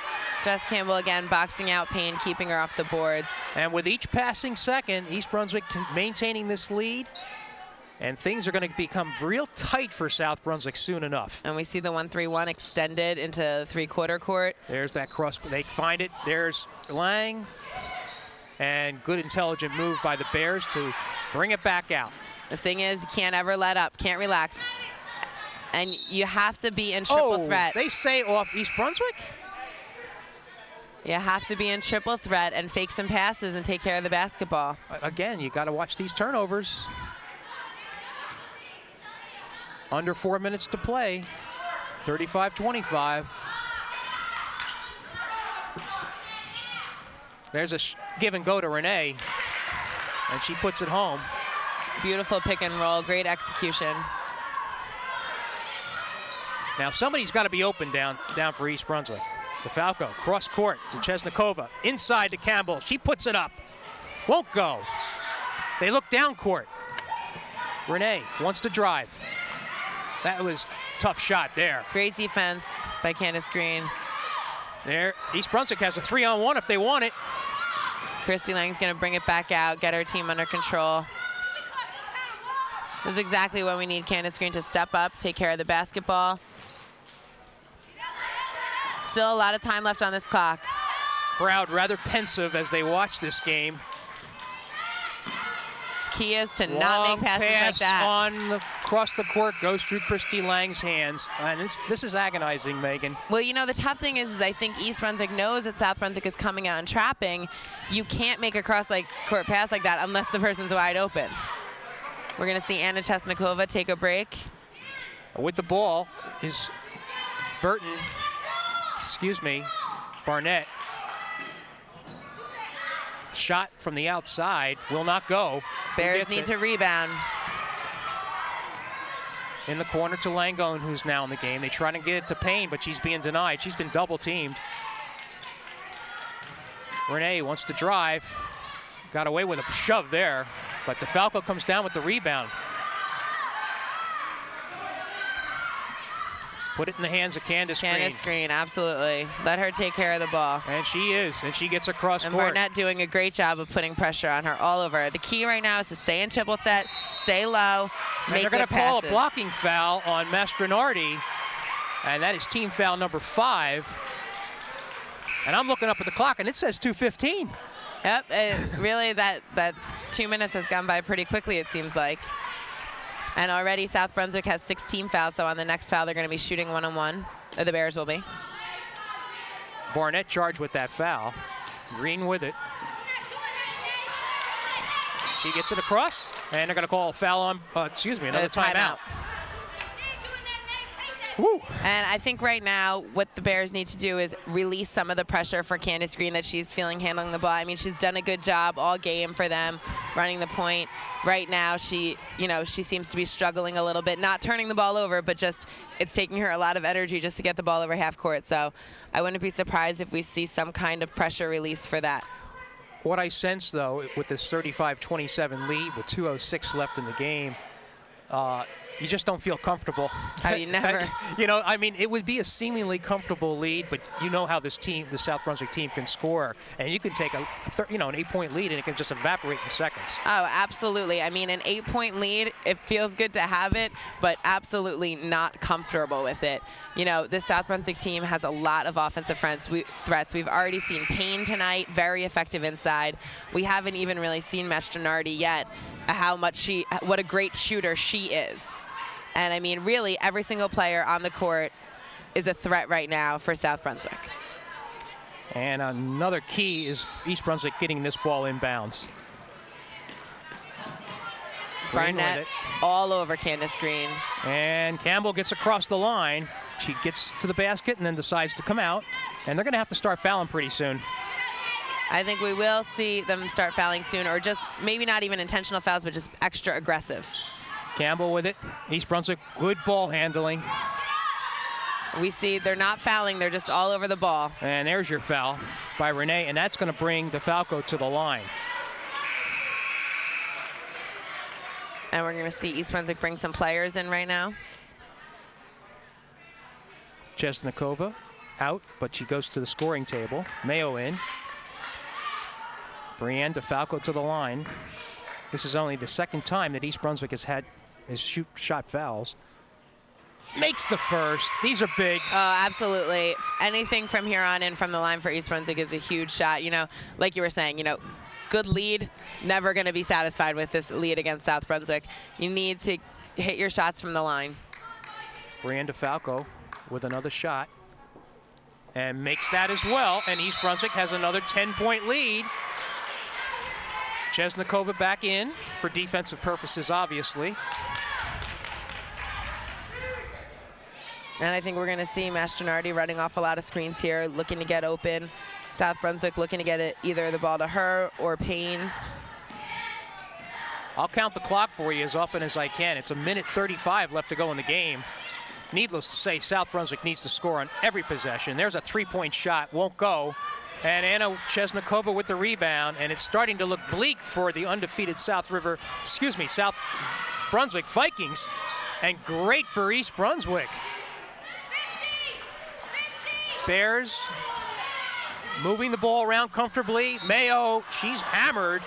S3: Jess Campbell again boxing out Payne, keeping her off the boards.
S1: And with each passing second, East Brunswick maintaining this lead. And things are going to become real tight for South Brunswick soon enough.
S3: And we see the 1-3-1 extended into three-quarter court.
S1: There's that cross. They find it. There's Lang. And good intelligent move by the Bears to bring it back out.
S3: The thing is, you can't ever let up, can't relax. And you have to be in triple threat.
S1: They say off East Brunswick?
S3: You have to be in triple threat and fake some passes and take care of the basketball.
S1: Again, you got to watch these turnovers. Under 4 minutes to play, 35-25. There's a give and go to Renee, and she puts it home.
S3: Beautiful pick and roll, great execution.
S1: Now somebody's got to be open down for East Brunswick. DeFalco, cross court to Chesnikova, inside to Campbell. She puts it up, won't go. They look down court. Renee wants to drive. That was a tough shot there.
S3: Great defense by Candace Green.
S1: There, East Brunswick has a 3-on-1 if they want it.
S3: Christy Lang's gonna bring it back out, get her team under control. This is exactly when we need Candace Green to step up, take care of the basketball. Still a lot of time left on this clock.
S1: Crowd rather pensive as they watch this game.
S3: Key is to not make passes like that.
S1: Across the court, goes through Christy Lang's hands. And this is agonizing, Megan.
S3: Well, you know, the tough thing is I think East Brunswick knows that South Brunswick is coming out and trapping. You can't make a cross-court pass like that unless the person's wide open. We're going to see Anna Chesnikova take a break.
S1: With the ball is Barnett. Shot from the outside will not go.
S3: Bears need to rebound.
S1: In the corner to Langone, who's now in the game. They try to get it to Payne, but she's being denied. She's been double teamed. Renee wants to drive. Got away with a shove there, but DeFalco comes down with the rebound. Put it in the hands of Candace Green.
S3: Candace Green, absolutely. Let her take care of the ball.
S1: And she is, and she gets across
S3: and
S1: court.
S3: Barnett doing a great job of putting pressure on her all over. The key right now is to stay in triple threat, stay low,
S1: and they're going to call a blocking foul on Mastronardi, and that is team foul number 5. And I'm looking up at the clock, and it says 2:15.
S3: Yep, really that 2 minutes has gone by pretty quickly, it seems like. And already South Brunswick has 16 fouls, so on the next foul they're going to be shooting one-on-one. The Bears will be.
S1: Barnett charged with that foul. Green with it. She gets it across, and they're going to call a foul on, another timeout. Woo.
S3: And I think right now what the Bears need to do is release some of the pressure for Candace Green that she's feeling handling the ball. I mean, she's done a good job all game for them running the point. Right now she seems to be struggling a little bit, not turning the ball over, but just it's taking her a lot of energy just to get the ball over half court. So I wouldn't be surprised if we see some kind of pressure release for that.
S1: What I sense, though, with this 35-27 lead with 2:06 left in the game, you just don't feel comfortable.
S3: Oh, you never.
S1: You know, I mean, it would be a seemingly comfortable lead, but you know how this team, the South Brunswick team, can score, and you can take an 8-point lead, and it can just evaporate in seconds.
S3: Oh, absolutely. I mean, an 8-point lead, it feels good to have it, but absolutely not comfortable with it. You know, this South Brunswick team has a lot of offensive threats. We've already seen Payne tonight, very effective inside. We haven't even really seen Mastronardi yet, what a great shooter she is. And I mean, really, every single player on the court is a threat right now for South Brunswick.
S1: And another key is East Brunswick getting this ball inbounds.
S3: Barnett all over Candace Green.
S1: And Campbell gets across the line. She gets to the basket and then decides to come out. And they're going to have to start fouling pretty soon.
S3: I think we will see them start fouling soon, or just maybe not even intentional fouls, but just extra aggressive.
S1: Campbell with it. East Brunswick, good ball handling.
S3: We see they're not fouling, they're just all over the ball.
S1: And there's your foul by Renee, and that's going to bring DeFalco to the line.
S3: And we're going to see East Brunswick bring some players in right now.
S1: Chesnikova out, but she goes to the scoring table. Mayo in. Brianne DeFalco to the line. This is only the second time that East Brunswick has shot fouls. Makes the first. These are big.
S3: Oh, absolutely. Anything from here on in from the line for East Brunswick is a huge shot. You know, like you were saying, you know, good lead. Never going to be satisfied with this lead against South Brunswick. You need to hit your shots from the line.
S1: Brianne DeFalco with another shot. And makes that as well. And East Brunswick has another 10-point lead. Chesnikova back in for defensive purposes, obviously.
S3: And I think we're going to see Mastronardi running off a lot of screens here, looking to get open. South Brunswick looking to get either the ball to her or Payne.
S1: I'll count the clock for you as often as I can. It's 1:35 left to go in the game. Needless to say, South Brunswick needs to score on every possession. There's a 3-point shot, won't go. And Anna Chesnikova with the rebound, and it's starting to look bleak for the undefeated South Brunswick Vikings, and great for East Brunswick. Bears moving the ball around comfortably. Mayo, she's hammered.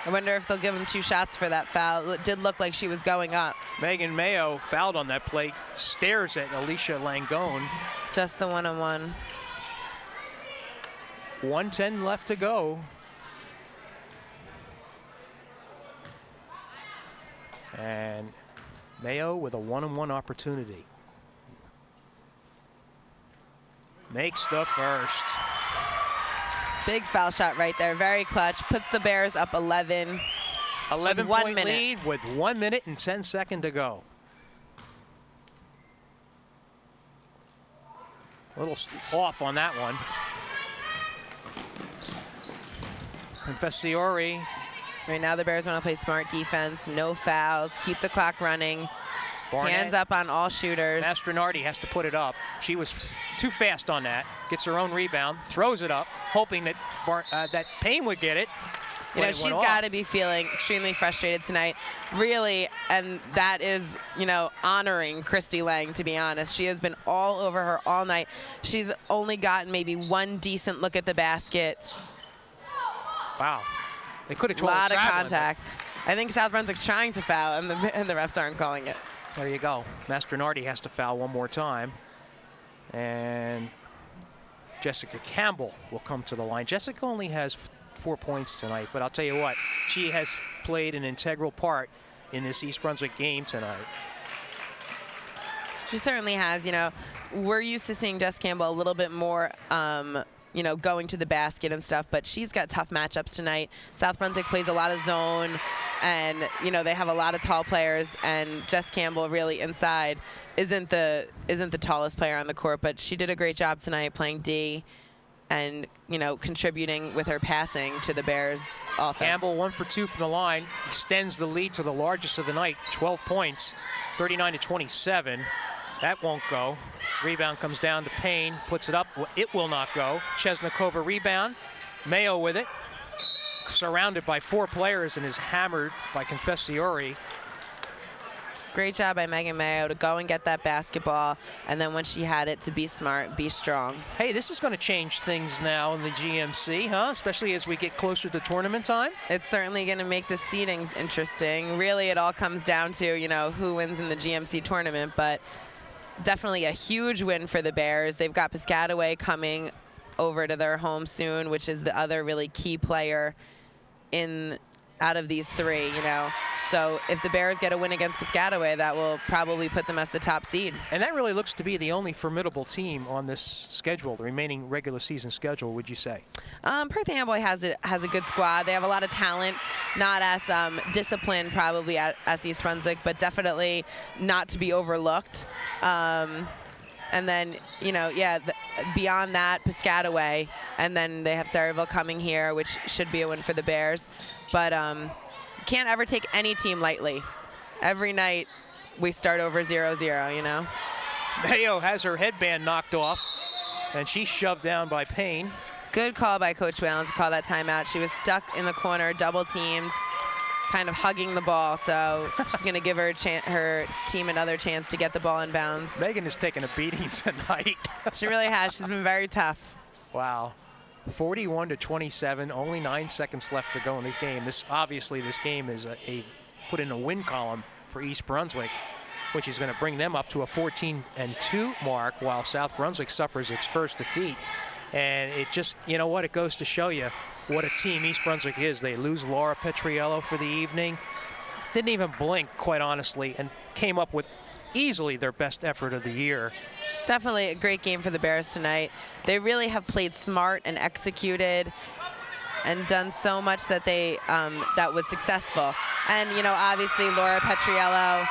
S3: I wonder if they'll give him 2 shots for that foul. It did look like she was going up.
S1: Megan Mayo fouled on that play, stares at Alicia Langone.
S3: Just the one-on-one.
S1: 1:10 left to go. And Mayo with a one-on-one opportunity. Makes the first.
S3: Big foul shot right there, very clutch. Puts the Bears up 11.
S1: 11-point lead with 1 minute and 10 seconds to go. A little off on that one. Confessiori.
S3: Right now the Bears want to play smart defense, no fouls, keep the clock running.
S1: Barnett.
S3: Hands up on all shooters.
S1: Mastronardi has to put it up. She was too fast on that. Gets her own rebound, throws it up, hoping that that Payne would get it.
S3: You know, she's got to be feeling extremely frustrated tonight, really, and that is, you know, honoring Christy Lang, to be honest. She has been all over her all night. She's only gotten maybe one decent look at the basket.
S1: Wow. They could have told
S3: a lot of contact. I think South Brunswick's trying to foul, and the refs aren't calling it.
S1: There you go. Mastronardi has to foul one more time. And Jessica Campbell will come to the line. Jessica only has 4 points tonight, but I'll tell you what, she has played an integral part in this East Brunswick game tonight.
S3: She certainly has. You know, we're used to seeing Jess Campbell a little bit more you know, going to the basket and stuff, but she's got tough matchups tonight. South Brunswick plays a lot of zone, and, you know, they have a lot of tall players, and Jess Campbell really inside isn't the tallest player on the court, but she did a great job tonight playing D and, you know, contributing with her passing to the Bears offense.
S1: Campbell 1 for 2 from the line, extends the lead to the largest of the night, 12 points, 39-27. That won't go. Rebound comes down to Payne, puts it up. It will not go. Chesnikova rebound. Mayo with it. Surrounded by 4 players and is hammered by Confessiori.
S3: Great job by Megan Mayo to go and get that basketball, and then when she had it, to be smart, be strong.
S1: Hey, this is going to change things now in the GMC, huh? Especially as we get closer to tournament time.
S3: It's certainly going to make the seedings interesting. Really, it all comes down to, you know, who wins in the GMC tournament, but definitely a huge win for the Bears. They've got Piscataway coming over to their home soon, which is the other really key player out of these three, you know. So if the Bears get a win against Piscataway, that will probably put them as the top seed.
S1: And that really looks to be the only formidable team on this schedule, the remaining regular season schedule, would you say?
S3: Perth Amboy has a good squad. They have a lot of talent, not as disciplined probably as East Brunswick, but definitely not to be overlooked. And then, you know, yeah, beyond that, Piscataway, and then they have Saraville coming here, which should be a win for the Bears. But can't ever take any team lightly. Every night we start over 0-0, you know.
S1: Mayo has her headband knocked off, and she's shoved down by Payne.
S3: Good call by Coach Whalen to call that timeout. She was stuck in the corner, double teamed, kind of hugging the ball, so she's going to give her team another chance to get the ball in bounds.
S1: Megan is taking a beating tonight.
S3: She really has. She's been very tough.
S1: Wow. 41-27, only 9 seconds left to go in this game. Obviously this game is put in a win column for East Brunswick, which is going to bring them up to a 14-2 mark, while South Brunswick suffers its first defeat. And it just, you know what, it goes to show you what a team East Brunswick is. They lose Laura Petriello for the evening. Didn't even blink, quite honestly, and came up with easily their best effort of the year.
S3: Definitely a great game for the Bears tonight. They really have played smart and executed and done so much that that was successful. And, you know, obviously Laura Petriello,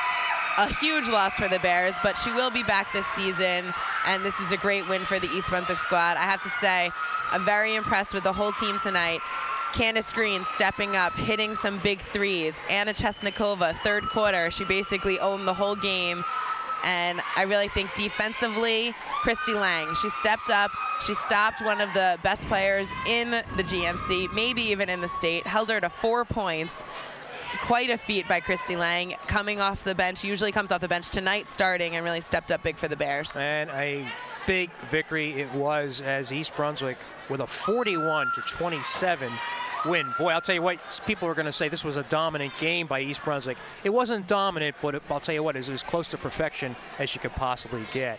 S3: a huge loss for the Bears, but she will be back this season, and this is a great win for the East Brunswick squad. I have to say, I'm very impressed with the whole team tonight. Candace Green stepping up, hitting some big threes. Anna Chesnikova, third quarter, she basically owned the whole game. And I really think defensively, Christy Lang, she stepped up. She stopped one of the best players in the GMC, maybe even in the state, held her to 4 points. Quite a feat by Christy Lang, coming off the bench, usually comes off the bench tonight, starting, and really stepped up big for the Bears.
S1: And a big victory it was, as East Brunswick with a 41-27 win. Boy, I'll tell you what, people are going to say this was a dominant game by East Brunswick. It wasn't dominant, but I'll tell you what, it was as close to perfection as you could possibly get.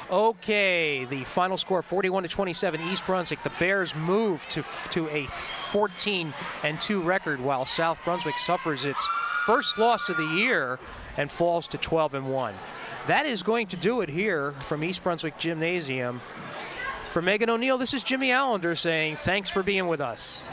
S1: Okay, the final score, 41-27, East Brunswick. The Bears move to a 14-2 record, while South Brunswick suffers its first loss of the year and falls to 12-1. That is going to do it here from East Brunswick Gymnasium. For Megan O'Neill, this is Jimmy Allinder saying thanks for being with us.